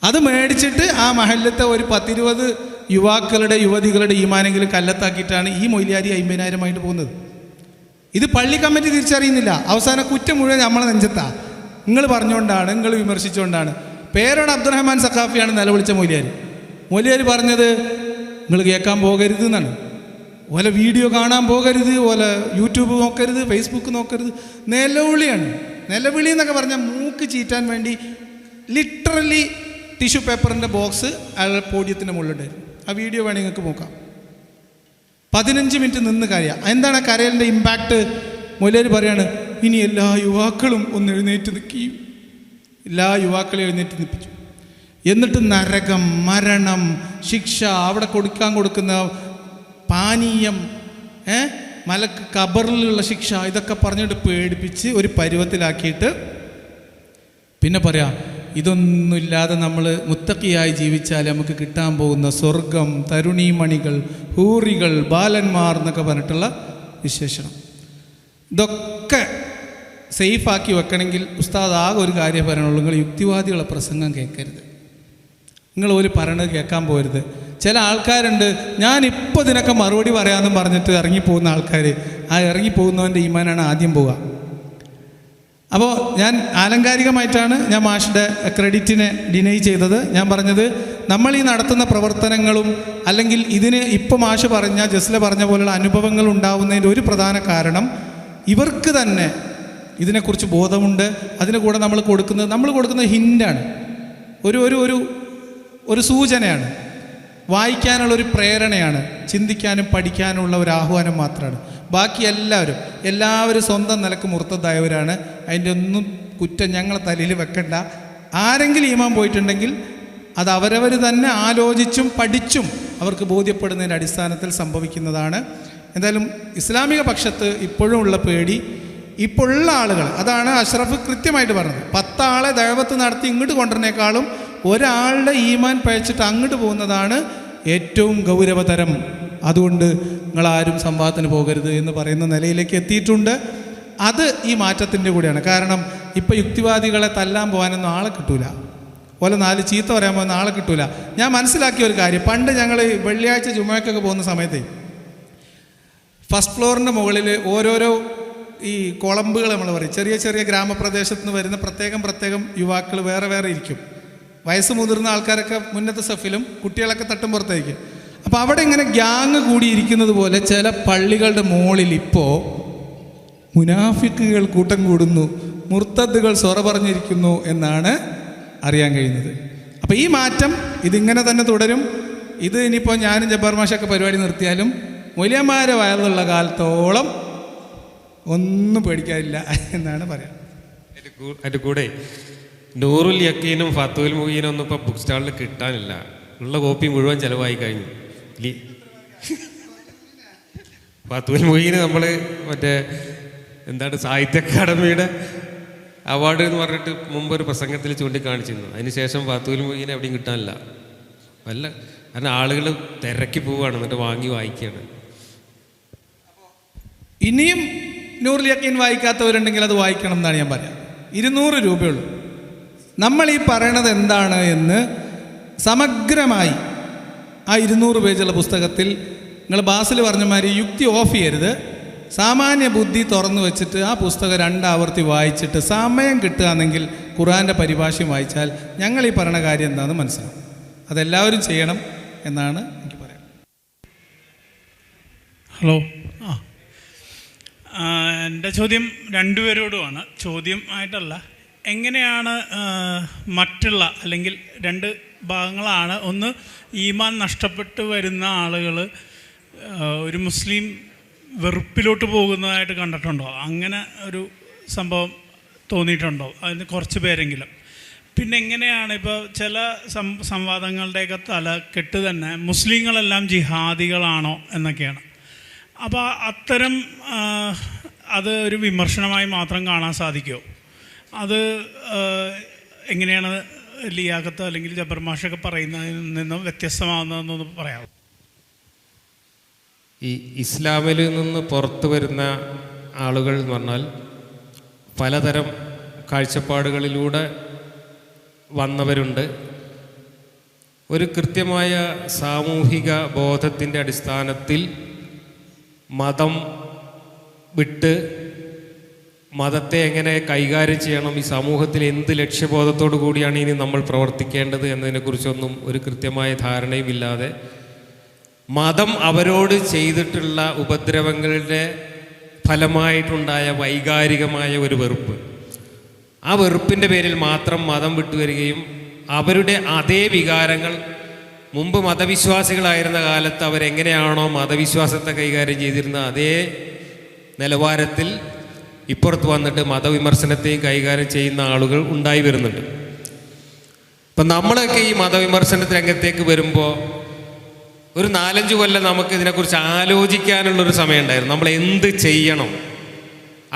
അത് മേടിച്ചിട്ട് ആ മഹല്ലത്തെ ഒരു 10-20 യുവാക്കളുടെ യുവതികളുടെ ഈമാനെങ്കിലും കല്ലത്താക്കിയിട്ടാണ് ഈ മൊയ്ലിയാരി 50,000 പോകുന്നത്. ഇത് പള്ളി കമ്മിറ്റി തിരിച്ചറിയുന്നില്ല. അവസാന കുറ്റം മുഴുവൻ നമ്മളെ നെഞ്ചത്താ. നിങ്ങൾ പറഞ്ഞുകൊണ്ടാണ്, നിങ്ങൾ വിമർശിച്ചുകൊണ്ടാണ്. പേരോട് അബ്ദുറഹ്മാൻ സഖാഫിയാണ് നിലവിളിച്ച മൊയ്ലിയാർ പറഞ്ഞത് നിങ്ങൾ കേൾക്കാൻ പോകരുത് എന്നാണ്. ഓല വീഡിയോ കാണാൻ പോകരുത്, ഓല യൂട്യൂബ് നോക്കരുത്, ഫേസ്ബുക്ക് നോക്കരുത്. നിലവിളിയാണ്. നിലവിളി എന്നൊക്കെ പറഞ്ഞാൽ മൂക്ക് ചീറ്റാൻ വേണ്ടി ലിറ്ററലി ടിഷ്യൂ പേപ്പറിൻ്റെ ബോക്സ് അയാൾ പോഡിയത്തിൻ്റെ മുകളിലുണ്ടായിരുന്നു. ആ വീഡിയോ വേണമെങ്കിൽ നിങ്ങൾക്ക് നോക്കാം. 15 മിനിറ്റ് നിന്ന് കരയാം. എന്താണ് ആ കരയലിൻ്റെ ഇമ്പാക്റ്റ്? മൊയ്ലിയാർ പറയാണ്, ഇനി എല്ലാ യുവാക്കളും ഒന്ന് എഴുന്നേറ്റ് നിൽക്കുകയും എല്ലാ യുവാക്കളെയും എഴുന്നേറ്റ് നിൽപ്പിച്ചു. എന്നിട്ട് നരകം, മരണം, ശിക്ഷ, അവിടെ കൊടുക്കുന്ന പാനീയം, മലക്ക് ഖബറിലുള്ള ശിക്ഷ, ഇതൊക്കെ പറഞ്ഞിട്ട് പേടിപ്പിച്ച് ഒരു പരുവത്തിലാക്കിയിട്ട് പിന്നെ പറയാം, ഇതൊന്നുമില്ലാതെ നമ്മൾ മുത്തക്കിയായി ജീവിച്ചാൽ നമുക്ക് കിട്ടാൻ പോകുന്ന സ്വർഗം, തരുണീമണികൾ, ഹൂറികൾ, ബാലന്മാർ എന്നൊക്കെ പറഞ്ഞിട്ടുള്ള വിശേഷണം. ഇതൊക്കെ സേഫാക്കി വെക്കണമെങ്കിൽ ഉസ്താദ് ആകെ ഒരു കാര്യം പറയണുള്ളൂ, നിങ്ങൾ യുക്തിവാദികളെ പ്രസംഗം കേൾക്കരുത്, നിങ്ങൾ ഒരു പറയണത് കേൾക്കാൻ പോരുത്. ചില ആൾക്കാരുണ്ട്, ഞാനിപ്പോൾ ഇതിനൊക്കെ മറുപടി പറയാമെന്നും പറഞ്ഞിട്ട് ഇറങ്ങിപ്പോകുന്ന ആൾക്കാർ. ആ ഇറങ്ങിപ്പോകുന്നവൻ്റെ ഈമാനാണ് ആദ്യം പോവുക. അപ്പോൾ ഞാൻ ആലങ്കാരികമായിട്ടാണ് ഞാൻ മാഷിൻ്റെ ക്രെഡിറ്റിനെ ഡിനൈ ചെയ്തത്. ഞാൻ പറഞ്ഞത് നമ്മൾ ഈ നടത്തുന്ന പ്രവർത്തനങ്ങളും അല്ലെങ്കിൽ ഇതിന് ഇപ്പോൾ മാഷ് പറഞ്ഞ ജസ്ല പറഞ്ഞ പോലെയുള്ള അനുഭവങ്ങൾ ഉണ്ടാവുന്നതിൻ്റെ ഒരു പ്രധാന കാരണം ഇവർക്ക് തന്നെ ഇതിനെക്കുറിച്ച് ബോധമുണ്ട്. അതിന് കൂടെ നമ്മൾ കൊടുക്കുന്ന ഹിൻ്റാണ്, ഒരു സൂചനയാണ്, വായിക്കാനുള്ളൊരു പ്രേരണയാണ്, ചിന്തിക്കാനും പഠിക്കാനുള്ള ഒരു ആഹ്വാനം മാത്രമാണ്. ബാക്കി എല്ലാവരും സ്വന്തം നിലക്ക് മുർത്തതായവരാണ്. അതിൻ്റെ ഒന്നും കുറ്റം ഞങ്ങളെ തലയിൽ വെക്കണ്ട. ആരെങ്കിലും ഈമാൻ പോയിട്ടുണ്ടെങ്കിൽ അത് അവരവർ തന്നെ ആലോചിച്ചും പഠിച്ചും അവർക്ക് ബോധ്യപ്പെടുന്നതിൻ്റെ അടിസ്ഥാനത്തിൽ സംഭവിക്കുന്നതാണ്. എന്തായാലും ഇസ്ലാമിക പക്ഷത്ത് ഇപ്പോഴും ഉള്ള പേടി ഇപ്പോൾ ഉള്ള ആളുകൾ, അതാണ് അഷ്റഫ് കൃത്യമായിട്ട് പറഞ്ഞത്, 10 ആളെ ദഅവത്ത് നടത്തി ഇങ്ങോട്ട് കൊണ്ടുവരുന്നേക്കാളും ഒരാളുടെ ഈമാൻ പഴച്ചിട്ട് അങ്ങോട്ട് പോകുന്നതാണ് ഏറ്റവും ഗൗരവതരം. അതുകൊണ്ട് നിങ്ങളാരും സംവാദത്തിന് പോകരുത് എന്ന് പറയുന്ന നിലയിലേക്ക് എത്തിയിട്ടുണ്ട്. അത് ഈ മാറ്റത്തിൻ്റെ കൂടെയാണ്. കാരണം ഇപ്പോൾ യുക്തിവാദികളെ തല്ലാൻ പോകാനൊന്നും ആളെ കിട്ടൂല, ഓലെ 4 ചീത്ത പറയാൻ പോകുന്ന ആളെ കിട്ടൂല. ഞാൻ മനസ്സിലാക്കിയ ഒരു കാര്യം, പണ്ട് ഞങ്ങൾ വെള്ളിയാഴ്ച ജുമയ്ക്കൊക്കെ പോകുന്ന സമയത്ത് ഫസ്റ്റ് ഫ്ലോറിൻ്റെ മുകളിൽ ഓരോരോ ഈ കുളമ്പുകൾ നമ്മൾ പറയും, ചെറിയ ചെറിയ ഗ്രാമപ്രദേശത്ത് നിന്ന് വരുന്ന പ്രത്യേകം യുവാക്കൾ വേറെ വേറെ ഇരിക്കും. വയസ്സ് മുതിർന്ന ആൾക്കാരൊക്കെ മുന്നത്തെ സഫിലും കുട്ടികളൊക്കെ തട്ടും പുറത്തായിരിക്കും. അപ്പോൾ അവിടെ ഇങ്ങനെ ഗ്യാങ് കൂടി ഇരിക്കുന്നത് പോലെ ചില പള്ളികളുടെ മുകളിൽ ഇപ്പോൾ മുനാഫിക്കുകൾ കൂട്ടം കൂടുന്നു, മുർത്തദ്ദുകൾ സൊറ പറഞ്ഞിരിക്കുന്നു എന്നാണ് അറിയാൻ കഴിയുന്നത്. അപ്പോൾ ഈ മാറ്റം ഇതിങ്ങനെ തന്നെ തുടരും. ഇത് ഇനിയിപ്പോൾ ഞാനും ജബ്ബാർ മാഷൊക്കെ പരിപാടി നിർത്തിയാലും മൊയ്ലിയന്മാരെ വയറുള്ള കാലത്തോളം ഒന്നും പേടിക്കാനില്ല എന്നാണ് പറയാം. അതിൻ്റെ കൂടെ നൂറുൽ യക്കീനും ഫത്തുൽ മുഈനും ഒന്നും ഇപ്പോൾ ബുക്ക് സ്റ്റാളിൽ കിട്ടാനില്ല. ഉള്ള കോപ്പി മുഴുവൻ ചിലവായി കഴിഞ്ഞു. ഫത്തുൽ മുഈന് നമ്മൾ മറ്റേ എന്താണ് സാഹിത്യ അക്കാദമിയുടെ അവാർഡ് എന്ന് പറഞ്ഞിട്ട് മുമ്പൊരു പ്രസംഗത്തിൽ ചൂണ്ടിക്കാണിച്ചിരുന്നു. അതിനുശേഷം ഫത്തുൽ മുഈന് എവിടെയും കിട്ടാനില്ല. കാരണം ആളുകൾ തിരക്കി പോവുകയാണ്, എന്നിട്ട് വാങ്ങി വായിക്കുകയാണ്. ഇനിയും നൂറുൽ യക്കീൻ വായിക്കാത്തവരുണ്ടെങ്കിൽ അത് വായിക്കണം എന്നാണ് ഞാൻ പറയാം. 200 രൂപയുള്ളൂ. നമ്മൾ ഈ പറയണത് എന്താണ് എന്ന് സമഗ്രമായി ആ 200 പേജുള്ള പുസ്തകത്തിൽ നിങ്ങൾ ബാസിൽ പറഞ്ഞ മാതിരി യുക്തി ഓഫ് ചെയ്യരുത്, സാമാന്യ ബുദ്ധി തുറന്നു വെച്ചിട്ട് ആ പുസ്തകം 2 ആവർത്തി വായിച്ചിട്ട് സമയം കിട്ടുകയാണെങ്കിൽ ഖുർആൻ്റെ പരിഭാഷയും വായിച്ചാൽ ഞങ്ങൾ ഈ പറയുന്ന കാര്യം എന്താണെന്ന് മനസ്സിലാവും. അതെല്ലാവരും ചെയ്യണം എന്നാണ് എനിക്ക് പറയാം. ഹലോ, എൻ്റെ ചോദ്യം രണ്ടുപേരോടുമാണ്. ചോദ്യം ആയിട്ടല്ല, എങ്ങനെയാണ് മറ്റുള്ള അല്ലെങ്കിൽ 2 ഭാഗങ്ങളാണ്. ഒന്ന്, ഈമാൻ നഷ്ടപ്പെട്ട് വരുന്ന ആളുകൾ ഒരു മുസ്ലിം വെറുപ്പിലോട്ട് പോകുന്നതായിട്ട് കണ്ടിട്ടുണ്ടോ? അങ്ങനെ ഒരു സംഭവം തോന്നിയിട്ടുണ്ടോ? അതിന് കുറച്ച് പേരെങ്കിലും. പിന്നെ എങ്ങനെയാണ് ഇപ്പോൾ ചില സംവാദങ്ങളുടെയൊക്കെ തലക്കെട്ട് തന്നെ മുസ്ലിങ്ങളെല്ലാം ജിഹാദികളാണോ എന്നൊക്കെയാണ്. അപ്പോൾ അത്തരം അത് ഒരു വിമർശനമായി മാത്രം കാണാൻ സാധിക്കുമോ? അത് എങ്ങനെയാണ് ലിയാഖത്ത് അല്ലെങ്കിൽ ജബ്ബാർ മാഷൊക്കെ പറയുന്നതിൽ നിന്നും വ്യത്യസ്തമാകുന്നതെന്നൊന്ന് പറയാമോ? ഈ ഇസ്ലാമിൽ നിന്ന് പുറത്തു വരുന്ന ആളുകൾ എന്ന് പറഞ്ഞാൽ പലതരം കാഴ്ചപ്പാടുകളിലൂടെ വന്നവരുണ്ട്. ഒരു കൃത്യമായ സാമൂഹിക ബോധത്തിൻ്റെ അടിസ്ഥാനത്തിൽ മതം വിട്ട് മതത്തെ എങ്ങനെ കൈകാര്യം ചെയ്യണം, ഈ സമൂഹത്തിൽ എന്ത് ലക്ഷ്യബോധത്തോടു കൂടിയാണ് ഇനി നമ്മൾ പ്രവർത്തിക്കേണ്ടത് എന്നതിനെക്കുറിച്ചൊന്നും ഒരു കൃത്യമായ ധാരണയുമില്ലാതെ മതം അവരോട് ചെയ്തിട്ടുള്ള ഉപദ്രവങ്ങളുടെ ഫലമായിട്ടുണ്ടായ വൈകാരികമായ ഒരു വെറുപ്പ്, ആ വെറുപ്പിൻ്റെ പേരിൽ മാത്രം മതം വിട്ടുവരികയും അവരുടെ അതേ വികാരങ്ങൾ മുമ്പ് മതവിശ്വാസികളായിരുന്ന കാലത്ത് അവരെങ്ങനെയാണോ മതവിശ്വാസത്തെ കൈകാര്യം ചെയ്തിരുന്ന അതേ നിലവാരത്തിൽ ഇപ്പുറത്ത് വന്നിട്ട് മതവിമർശനത്തെയും കൈകാര്യം ചെയ്യുന്ന ആളുകൾ ഉണ്ടായി വരുന്നുണ്ട്. ഇപ്പം നമ്മളൊക്കെ ഈ മതവിമർശന രംഗത്തേക്ക് വരുമ്പോൾ ഒരു 4-5 കൊല്ലം നമുക്ക് ഇതിനെക്കുറിച്ച് ആലോചിക്കാനുള്ളൊരു സമയം ഉണ്ടായിരുന്നു. നമ്മൾ എന്ത് ചെയ്യണം,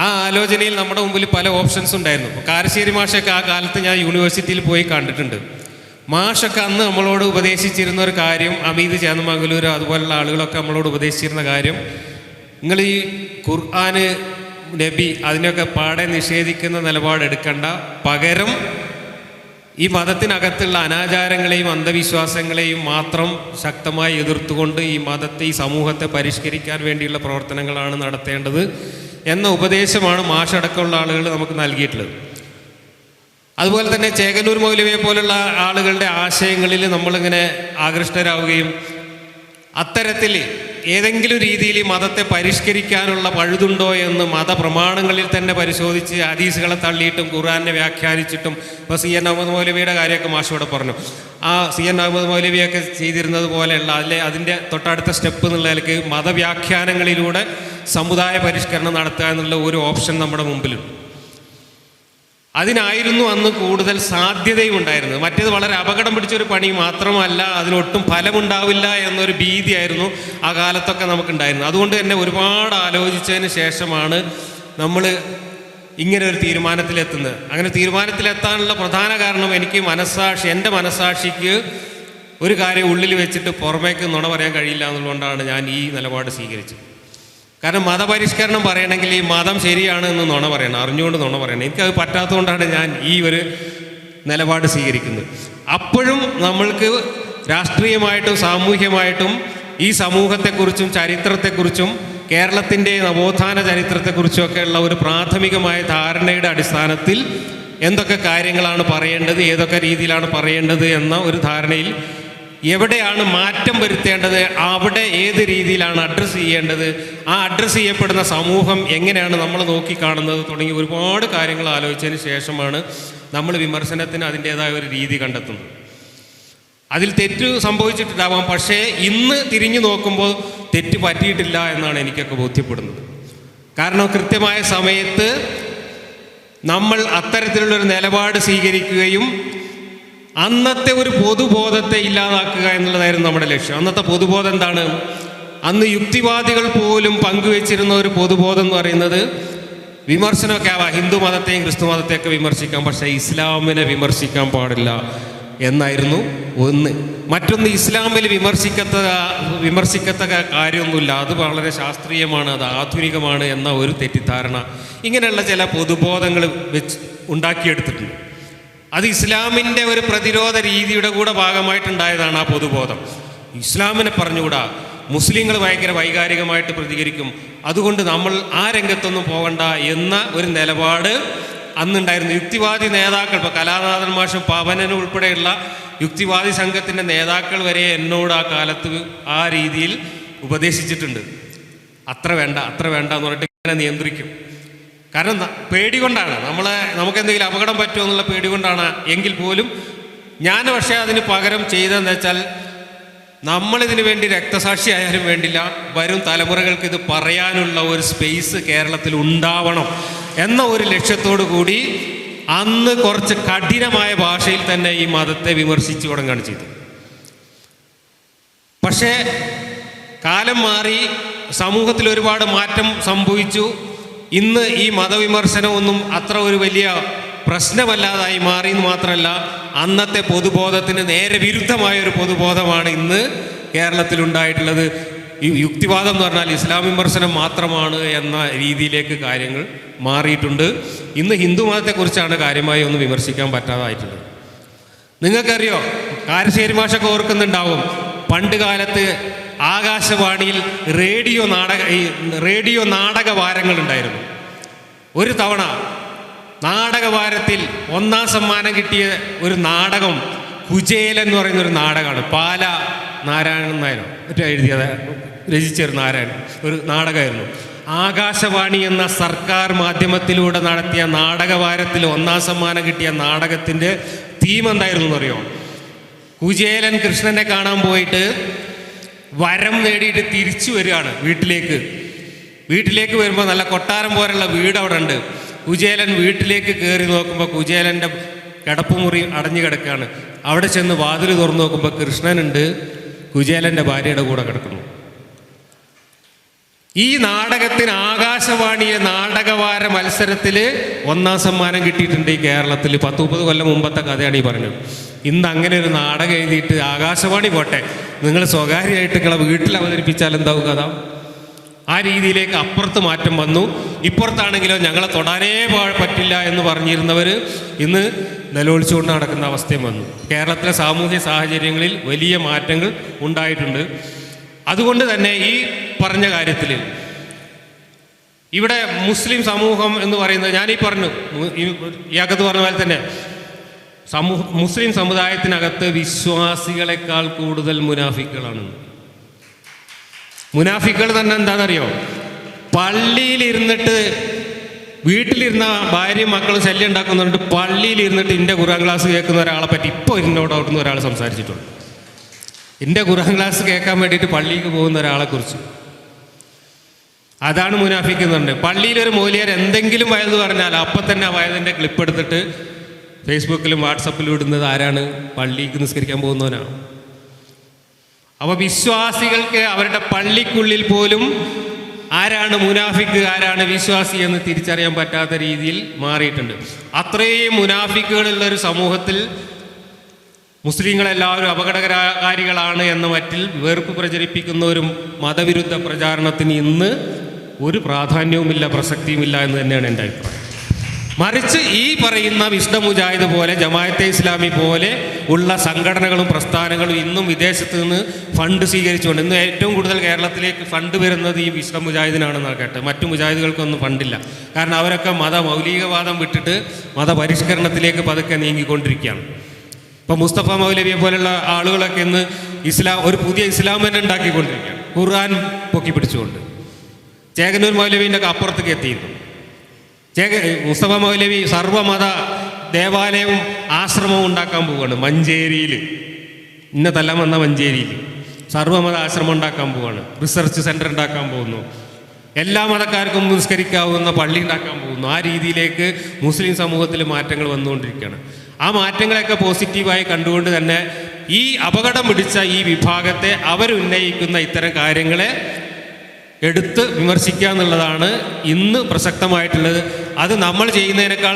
ആ ആലോചനയിൽ നമ്മുടെ മുമ്പിൽ പല ഓപ്ഷൻസ് ഉണ്ടായിരുന്നു. ഇപ്പോൾ കാരശ്ശേരി മാഷൊക്കെ ആ കാലത്ത് ഞാൻ യൂണിവേഴ്സിറ്റിയിൽ പോയി കണ്ടിട്ടുണ്ട്. മാഷൊക്കെ അന്ന് നമ്മളോട് ഉപദേശിച്ചിരുന്ന ഒരു കാര്യം, അമീദ് ചേന്നമംഗലൂർ അതുപോലുള്ള ആളുകളൊക്കെ നമ്മളോട് ഉപദേശിച്ചിരുന്ന കാര്യം, നിങ്ങൾ ഈ ഖുർആന് നബി അതിനൊക്കെ പാടെ നിഷേധിക്കുന്ന നിലപാടെടുക്കണ്ട, പകരം ഈ മതത്തിനകത്തുള്ള അനാചാരങ്ങളെയും അന്ധവിശ്വാസങ്ങളെയും മാത്രം ശക്തമായി എതിർത്തുകൊണ്ട് ഈ മതത്തെ, ഈ സമൂഹത്തെ പരിഷ്കരിക്കാൻ വേണ്ടിയുള്ള പ്രവർത്തനങ്ങളാണ് നടത്തേണ്ടത് എന്ന ഉപദേശമാണ് മാഷടക്കമുള്ള ആളുകൾ നമുക്ക് നൽകിയിട്ടുള്ളത്. അതുപോലെ തന്നെ ചേകന്നൂർ മൗലവിയെ പോലുള്ള ആളുകളുടെ ആശയങ്ങളിൽ നമ്മളിങ്ങനെ ആകൃഷ്ടരാവുകയും അത്തരത്തിൽ ഏതെങ്കിലും രീതിയിൽ മതത്തെ പരിഷ്കരിക്കാനുള്ള പഴുതുണ്ടോ എന്ന് മതപ്രമാണങ്ങളിൽ തന്നെ പരിശോധിച്ച് ഹദീസുകളെ തള്ളിയിട്ടും ഖുർആനെ വ്യാഖ്യാനിച്ചിട്ടും, ഇപ്പോൾ സി എൻ അഹമ്മദ് മൗലവിയുടെ കാര്യമൊക്കെ മാഷോടെ പറഞ്ഞു, ആ സി എൻ അഹമ്മദ് മൗലവിയൊക്കെ ചെയ്തിരുന്നത് പോലെയുള്ള അതിൻ്റെ തൊട്ടടുത്ത സ്റ്റെപ്പ് എന്നുള്ള നിലയ്ക്ക് മതവ്യാഖ്യാനങ്ങളിലൂടെ സമുദായ പരിഷ്കരണം നടത്തുക എന്നുള്ള ഒരു ഓപ്ഷൻ നമ്മുടെ മുമ്പിലുണ്ട്. അതിനായിരുന്നു അന്ന് കൂടുതൽ സാധ്യതയും ഉണ്ടായിരുന്നത്. മറ്റേത് വളരെ അപകടം പിടിച്ചൊരു പണി മാത്രമല്ല, അതിനൊട്ടും ഫലമുണ്ടാവില്ല എന്നൊരു ഭീതിയായിരുന്നു ആ കാലത്തൊക്കെ നമുക്കുണ്ടായിരുന്നത്. അതുകൊണ്ട് തന്നെ ഒരുപാട് ആലോചിച്ചതിന് ശേഷമാണ് നമ്മൾ ഇങ്ങനെ ഒരു തീരുമാനത്തിലെത്തുന്നത്. അങ്ങനെ തീരുമാനത്തിലെത്താനുള്ള പ്രധാന കാരണം എനിക്ക് എൻ്റെ മനസ്സാക്ഷിക്ക് ഒരു കാര്യം ഉള്ളിൽ വെച്ചിട്ട് പുറമേക്ക് നുണ പറയാൻ കഴിയില്ല എന്നുള്ളതുകൊണ്ടാണ് ഞാൻ ഈ നിലപാട് സ്വീകരിച്ചത്. കാരണം മതപരിഷ്കരണം പറയണമെങ്കിൽ ഈ മതം ശരിയാണ് എന്ന് നുണ പറയണം, അറിഞ്ഞുകൊണ്ട് നുണ പറയണം. എനിക്കത് പറ്റാത്തതുകൊണ്ടാണ് ഞാൻ ഈ ഒരു നിലപാട് സ്വീകരിക്കുന്നത്. അപ്പോഴും നമ്മൾക്ക് രാഷ്ട്രീയമായിട്ടും സാമൂഹ്യമായിട്ടും ഈ സമൂഹത്തെക്കുറിച്ചും ചരിത്രത്തെക്കുറിച്ചും കേരളത്തിൻ്റെ നവോത്ഥാന ചരിത്രത്തെക്കുറിച്ചുമൊക്കെ ഉള്ള ഒരു പ്രാഥമികമായ ധാരണയുടെ അടിസ്ഥാനത്തിൽ എന്തൊക്കെ കാര്യങ്ങളാണ് പറയേണ്ടത്, ഏതൊക്കെ രീതിയിലാണ് പറയേണ്ടത് എന്ന ഒരു ധാരണയിൽ എവിടെയാണ് മാറ്റം വരുത്തേണ്ടത്, അവിടെ ഏത് രീതിയിലാണ് അഡ്രസ്സ് ചെയ്യേണ്ടത്, ആ അഡ്രസ്സ് ചെയ്യപ്പെടുന്ന സമൂഹം എങ്ങനെയാണ് നമ്മൾ നോക്കിക്കാണുന്നത് തുടങ്ങി ഒരുപാട് കാര്യങ്ങൾ ആലോചിച്ചതിന് ശേഷമാണ് നമ്മൾ വിമർശനത്തിന് അതിൻ്റേതായ ഒരു രീതി കണ്ടെത്തുന്നത്. അതിൽ തെറ്റ് സംഭവിച്ചിട്ടുണ്ടാവാം, പക്ഷേ ഇന്ന് തിരിഞ്ഞു നോക്കുമ്പോൾ തെറ്റ് പറ്റിയിട്ടില്ല എന്നാണ് എനിക്കൊക്കെ ബോധ്യപ്പെടുന്നത്. കാരണം കൃത്യമായ സമയത്ത് നമ്മൾ അത്തരത്തിലുള്ളൊരു നിലപാട് സ്വീകരിക്കുകയും അന്നത്തെ ഒരു പൊതുബോധത്തെ ഇല്ലാതാക്കുക എന്നുള്ളതായിരുന്നു നമ്മുടെ ലക്ഷ്യം. അന്നത്തെ പൊതുബോധം എന്താണ്? അന്ന് യുക്തിവാദികൾ പോലും പങ്കുവെച്ചിരുന്ന ഒരു പൊതുബോധം എന്ന് പറയുന്നത് വിമർശനമൊക്കെ ആവാം, ഹിന്ദു മതത്തെയും ക്രിസ്തു മതത്തെയൊക്കെ വിമർശിക്കാം, പക്ഷേ ഇസ്ലാമിനെ വിമർശിക്കാൻ പാടില്ല എന്നായിരുന്നു ഒന്ന്. മറ്റൊന്ന്, ഇസ്ലാമിൽ വിമർശിക്കത്തക്ക കാര്യമൊന്നുമില്ല, അത് വളരെ ശാസ്ത്രീയമാണ്, അത് ആധുനികമാണ് എന്ന ഒരു തെറ്റിദ്ധാരണ. ഇങ്ങനെയുള്ള ചില പൊതുബോധങ്ങൾ ഉണ്ടാക്കിയെടുത്തിട്ടുണ്ട്. അത് ഇസ്ലാമിൻ്റെ ഒരു പ്രതിരോധ രീതിയുടെ കൂടെ ഭാഗമായിട്ടുണ്ടായതാണ് ആ പൊതുബോധം. ഇസ്ലാമിനെ പറഞ്ഞുകൂടാ, മുസ്ലിങ്ങൾ ഭയങ്കര വൈകാരികമായിട്ട് പ്രതികരിക്കും, അതുകൊണ്ട് നമ്മൾ ആ രംഗത്തൊന്നും പോകണ്ട എന്ന ഒരു നിലപാട് അന്നുണ്ടായിരുന്നു. യുക്തിവാദി നേതാക്കൾ, ഇപ്പോൾ കലാനാഥൻ മാഷും പവനനും ഉൾപ്പെടെയുള്ള യുക്തിവാദി സംഘത്തിൻ്റെ നേതാക്കൾ വരെ എന്നോട് ആ കാലത്ത് ആ രീതിയിൽ ഉപദേശിച്ചിട്ടുണ്ട്. അത്ര വേണ്ട എന്ന് പറഞ്ഞിട്ട് ഇങ്ങനെ നിയന്ത്രിക്കും. കാരണം പേടി കൊണ്ടാണ്, നമുക്കെന്തെങ്കിലും അപകടം പറ്റുമോ എന്നുള്ള പേടി കൊണ്ടാണ്. എങ്കിൽ പോലും ഞാൻ പക്ഷേ അതിന് പകരം ചെയ്തതെന്ന് വെച്ചാൽ, നമ്മളിതിനു വേണ്ടി രക്തസാക്ഷി ആയാലും വേണ്ടില്ല, വരും തലമുറകൾക്ക് ഇത് പറയാനുള്ള ഒരു സ്പേസ് കേരളത്തിൽ ഉണ്ടാവണം എന്ന ഒരു ലക്ഷ്യത്തോടു കൂടി അന്ന് കുറച്ച് കഠിനമായ ഭാഷയിൽ തന്നെ ഈ മതത്തെ വിമർശിച്ചു തുടങ്ങുകയാണ് ചെയ്തത്. പക്ഷേ കാലം മാറി, സമൂഹത്തിൽ ഒരുപാട് മാറ്റം സംഭവിച്ചു. ഇന്ന് ഈ മതവിമർശനമൊന്നും അത്ര ഒരു വലിയ പ്രശ്നമല്ലാതായി മാറി എന്ന് മാത്രമല്ല, അന്നത്തെ പൊതുബോധത്തിന് നേരെ വിരുദ്ധമായൊരു പൊതുബോധമാണ് ഇന്ന് കേരളത്തിലുണ്ടായിട്ടുള്ളത്. ഈ യുക്തിവാദം എന്ന് പറഞ്ഞാൽ ഇസ്ലാം വിമർശനം മാത്രമാണ് എന്ന രീതിയിലേക്ക് കാര്യങ്ങൾ മാറിയിട്ടുണ്ട്. ഇന്ന് ഹിന്ദു മതത്തെക്കുറിച്ചാണ് കാര്യമായി ഒന്നും വിമർശിക്കാൻ പറ്റാതായിട്ടുള്ളത്. നിങ്ങൾക്കറിയോ, കാരശ്ശേരി മാഷൊക്കെ ഓർക്കുന്നുണ്ടാവും, പണ്ട് കാലത്ത് ആകാശവാണിയിൽ റേഡിയോ നാടകവാരങ്ങളുണ്ടായിരുന്നു. ഒരു തവണ നാടകവാരത്തിൽ 1ാം സമ്മാനം കിട്ടിയ ഒരു നാടകം കുചേലൻ എന്ന് പറയുന്നൊരു നാടകമാണ്. പാല നാരായണൻ നായരോ രചിച്ചൊരു ഒരു നാടകമായിരുന്നു. ആകാശവാണി എന്ന സർക്കാർ മാധ്യമത്തിലൂടെ നടത്തിയ നാടകവാരത്തിൽ 1ാം സമ്മാനം കിട്ടിയ നാടകത്തിൻ്റെ തീം എന്തായിരുന്നു എന്നറിയോ? കുചേലൻ കൃഷ്ണനെ കാണാൻ പോയിട്ട് വരം നേടിയിട്ട് തിരിച്ചു വരികയാണ് വീട്ടിലേക്ക് വരുമ്പോൾ നല്ല കൊട്ടാരം പോലുള്ള വീട് അവിടെ ഉണ്ട്. കുചേലൻ വീട്ടിലേക്ക് കയറി നോക്കുമ്പോൾ കുചേലൻ്റെ കിടപ്പുമുറി അടഞ്ഞു കിടക്കുകയാണ്. അവിടെ ചെന്ന് വാതിൽ തുറന്നു നോക്കുമ്പോൾ കൃഷ്ണനുണ്ട്, കുചേലൻ്റെ ഭാര്യയുടെ കൂടെ കിടക്കുന്നു. ഈ നാടകത്തിന് ആകാശവാണിയിലെ നാടകവാര മത്സരത്തിൽ 1ാം സമ്മാനം കിട്ടിയിട്ടുണ്ട് ഈ കേരളത്തിൽ. 10-30 കൊല്ലം മുമ്പത്തെ കഥയാണ് ഈ പറഞ്ഞത്. ഇന്ന് അങ്ങനെ ഒരു നാടകം എഴുതിയിട്ട് ആകാശവാണി പോട്ടെ, നിങ്ങൾ സ്വകാര്യമായിട്ട് നിങ്ങളെ വീട്ടിൽ അവതരിപ്പിച്ചാൽ എന്താവും കഥ? ആ രീതിയിലേക്ക് അപ്പുറത്ത് മാറ്റം വന്നു. ഇപ്പുറത്താണെങ്കിലോ ഞങ്ങളെ തൊടാനേ പറ്റില്ല എന്ന് പറഞ്ഞിരുന്നവർ ഇന്ന് നിലവിളിച്ചുകൊണ്ട് നടക്കുന്ന അവസ്ഥയും വന്നു. കേരളത്തിലെ സാമൂഹ്യ സാഹചര്യങ്ങളിൽ വലിയ മാറ്റങ്ങൾ ഉണ്ടായിട്ടുണ്ട്. അതുകൊണ്ട് തന്നെ ഈ പറഞ്ഞ കാര്യത്തിൽ ഇവിടെ മുസ്ലിം സമൂഹം എന്ന് പറയുന്നത്, ഞാനീ പറഞ്ഞു, ഇയാൾക്കത്ത് പറഞ്ഞ പോലെ തന്നെ മുസ്ലിം സമുദായത്തിനകത്ത് വിശ്വാസികളെക്കാൾ കൂടുതൽ മുനാഫിക്കുകളാണ്. മുനാഫിക്കുകൾ തന്നെ എന്താണെന്നറിയോ? പള്ളിയിലിരുന്നിട്ട് വീട്ടിലിരുന്ന ഭാര്യയും മക്കളും ശല്യം ഉണ്ടാക്കുന്നുണ്ട്, പള്ളിയിലിരുന്നിട്ട് എൻ്റെ ഖുർആൻ ക്ലാസ് കേൾക്കുന്ന ഒരാളെ പറ്റി ഇപ്പോൾ എന്നോട് അവിടുന്ന് ഒരാൾ സംസാരിച്ചിട്ടുണ്ട്. എൻ്റെ ഖുർആൻ ക്ലാസ് കേൾക്കാൻ വേണ്ടിയിട്ട് പള്ളിക്ക് പോകുന്ന ഒരാളെക്കുറിച്ച്. അതാണ് മുനാഫിക്കുന്നുണ്ട്. പള്ളിയിലൊരു മൂലിയർ എന്തെങ്കിലും വയത് പറഞ്ഞാൽ അപ്പം തന്നെ ആ വയതിൻ്റെ ക്ലിപ്പ് എടുത്തിട്ട് ഫേസ്ബുക്കിലും വാട്സപ്പിലും ഇടുന്നത് ആരാണ്? പള്ളിക്ക് നിസ്കരിക്കാൻ പോകുന്നവനാണ്. അപ്പോൾ വിശ്വാസികൾക്ക് അവരുടെ പള്ളിക്കുള്ളിൽ പോലും ആരാണ് മുനാഫിക്ക് ആരാണ് വിശ്വാസി എന്ന് തിരിച്ചറിയാൻ പറ്റാത്ത രീതിയിൽ മാറിയിട്ടുണ്ട്. അത്രയും മുനാഫിക്കുകളുള്ള ഒരു സമൂഹത്തിൽ മുസ്ലിങ്ങളെല്ലാവരും അപകടകാരികളാണ് എന്ന മറ്റിൽ വെറുപ്പ് പ്രചരിപ്പിക്കുന്ന ഒരു മതവിരുദ്ധ പ്രചാരണത്തിന് ഇന്ന് ഒരു പ്രാധാന്യവുമില്ല, പ്രസക്തിയുമില്ല എന്ന് തന്നെയാണ് എൻ്റെ അഭിപ്രായം. മറിച്ച് ഈ പറയുന്ന വിശുദ്ധ മുജാഹിദ് പോലെ, ജമാഅത്തെ ഇസ്ലാമി പോലെ ഉള്ള സംഘടനകളും പ്രസ്ഥാനങ്ങളും ഇന്നും വിദേശത്ത് നിന്ന് ഫണ്ട് സ്വീകരിച്ചുകൊണ്ട്, ഇന്ന് ഏറ്റവും കൂടുതൽ കേരളത്തിലേക്ക് ഫണ്ട് വരുന്നത് ഈ വിശുദ്ധ മുജാഹിദിനാണെന്ന് കേട്ടെ. മറ്റു മുജാഹിദുകൾക്കൊന്നും ഫണ്ടില്ല. കാരണം അവരൊക്കെ മൗലികവാദം വിട്ടിട്ട് മതപരിഷ്കരണത്തിലേക്ക് പതുക്കെ നീങ്ങിക്കൊണ്ടിരിക്കുകയാണ്. ഇപ്പം മുസ്തഫ മൗലവിയെ പോലുള്ള ആളുകളൊക്കെ ഇന്ന് ഒരു പുതിയ ഇസ്ലാം തന്നെ ഉണ്ടാക്കിക്കൊണ്ടിരിക്കുകയാണ്, ഖുർആൻ പൊക്കി പിടിച്ചുകൊണ്ട്. ചേകന്നൂർ മൗലവിൻ്റെ ഒക്കെ അപ്പുറത്തേക്ക് എത്തിയിരുന്നു. മുസ്തഫ മൗലവി സർവ്വമത ദേവാലയവും ആശ്രമവും ഉണ്ടാക്കാൻ പോവുകയാണ് മഞ്ചേരിയിൽ. ഇന്നതെല്ലാം വന്ന മഞ്ചേരിയിൽ സർവ്വമത ആശ്രമം ഉണ്ടാക്കാൻ പോവുകയാണ്, റിസർച്ച് സെൻറ്റർ ഉണ്ടാക്കാൻ പോകുന്നു, എല്ലാ മതക്കാർക്കും നിസ്കരിക്കാവുന്ന പള്ളി ഉണ്ടാക്കാൻ പോകുന്നു. ആ രീതിയിലേക്ക് മുസ്ലിം സമൂഹത്തിൽ മാറ്റങ്ങൾ വന്നുകൊണ്ടിരിക്കുകയാണ്. ആ മാറ്റങ്ങളെയൊക്കെ പോസിറ്റീവായി കണ്ടുകൊണ്ട് തന്നെ ഈ അപകടം പിടിച്ച ഈ വിഭാഗത്തെ അവരുന്നയിക്കുന്ന ഇത്തരം കാര്യങ്ങളെ എടുത്ത് വിമർശിക്കുക എന്നുള്ളതാണ് ഇന്ന് പ്രസക്തമായിട്ടുള്ളത്. അത് നമ്മൾ ചെയ്യുന്നതിനേക്കാൾ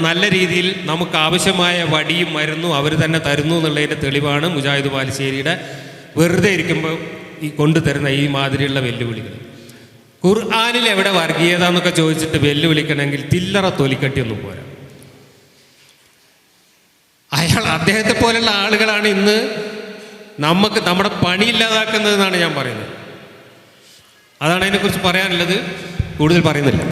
നല്ല രീതിയിൽ നമുക്ക് ആവശ്യമായ വടിയും മരുന്നും അവർ തന്നെ തരുന്നു എന്നുള്ളതിൻ്റെ തെളിവാണ് മുജാഹിദ് ബാലുശ്ശേരിയുടെ വെറുതെ ഇരിക്കുമ്പോൾ ഈ കൊണ്ടുതരുന്ന ഈ മാതിരിയുള്ള വെല്ലുവിളികൾ. ഖുർആനിൽ എവിടെ വർഗീയത എന്നൊക്കെ ചോദിച്ചിട്ട് വെല്ലുവിളിക്കണമെങ്കിൽ തില്ലറ തൊലിക്കട്ടിയൊന്നും പോരാ. അദ്ദേഹത്തെ പോലുള്ള ആളുകളാണ് ഇന്ന് നമ്മുടെ പണി ഇല്ലാതാക്കുന്നതെന്നാണ് ഞാൻ പറയുന്നത്. അതാണ് അതിനെക്കുറിച്ച് പറയാനുള്ളത്. കൂടുതൽ പറയുന്നില്ല.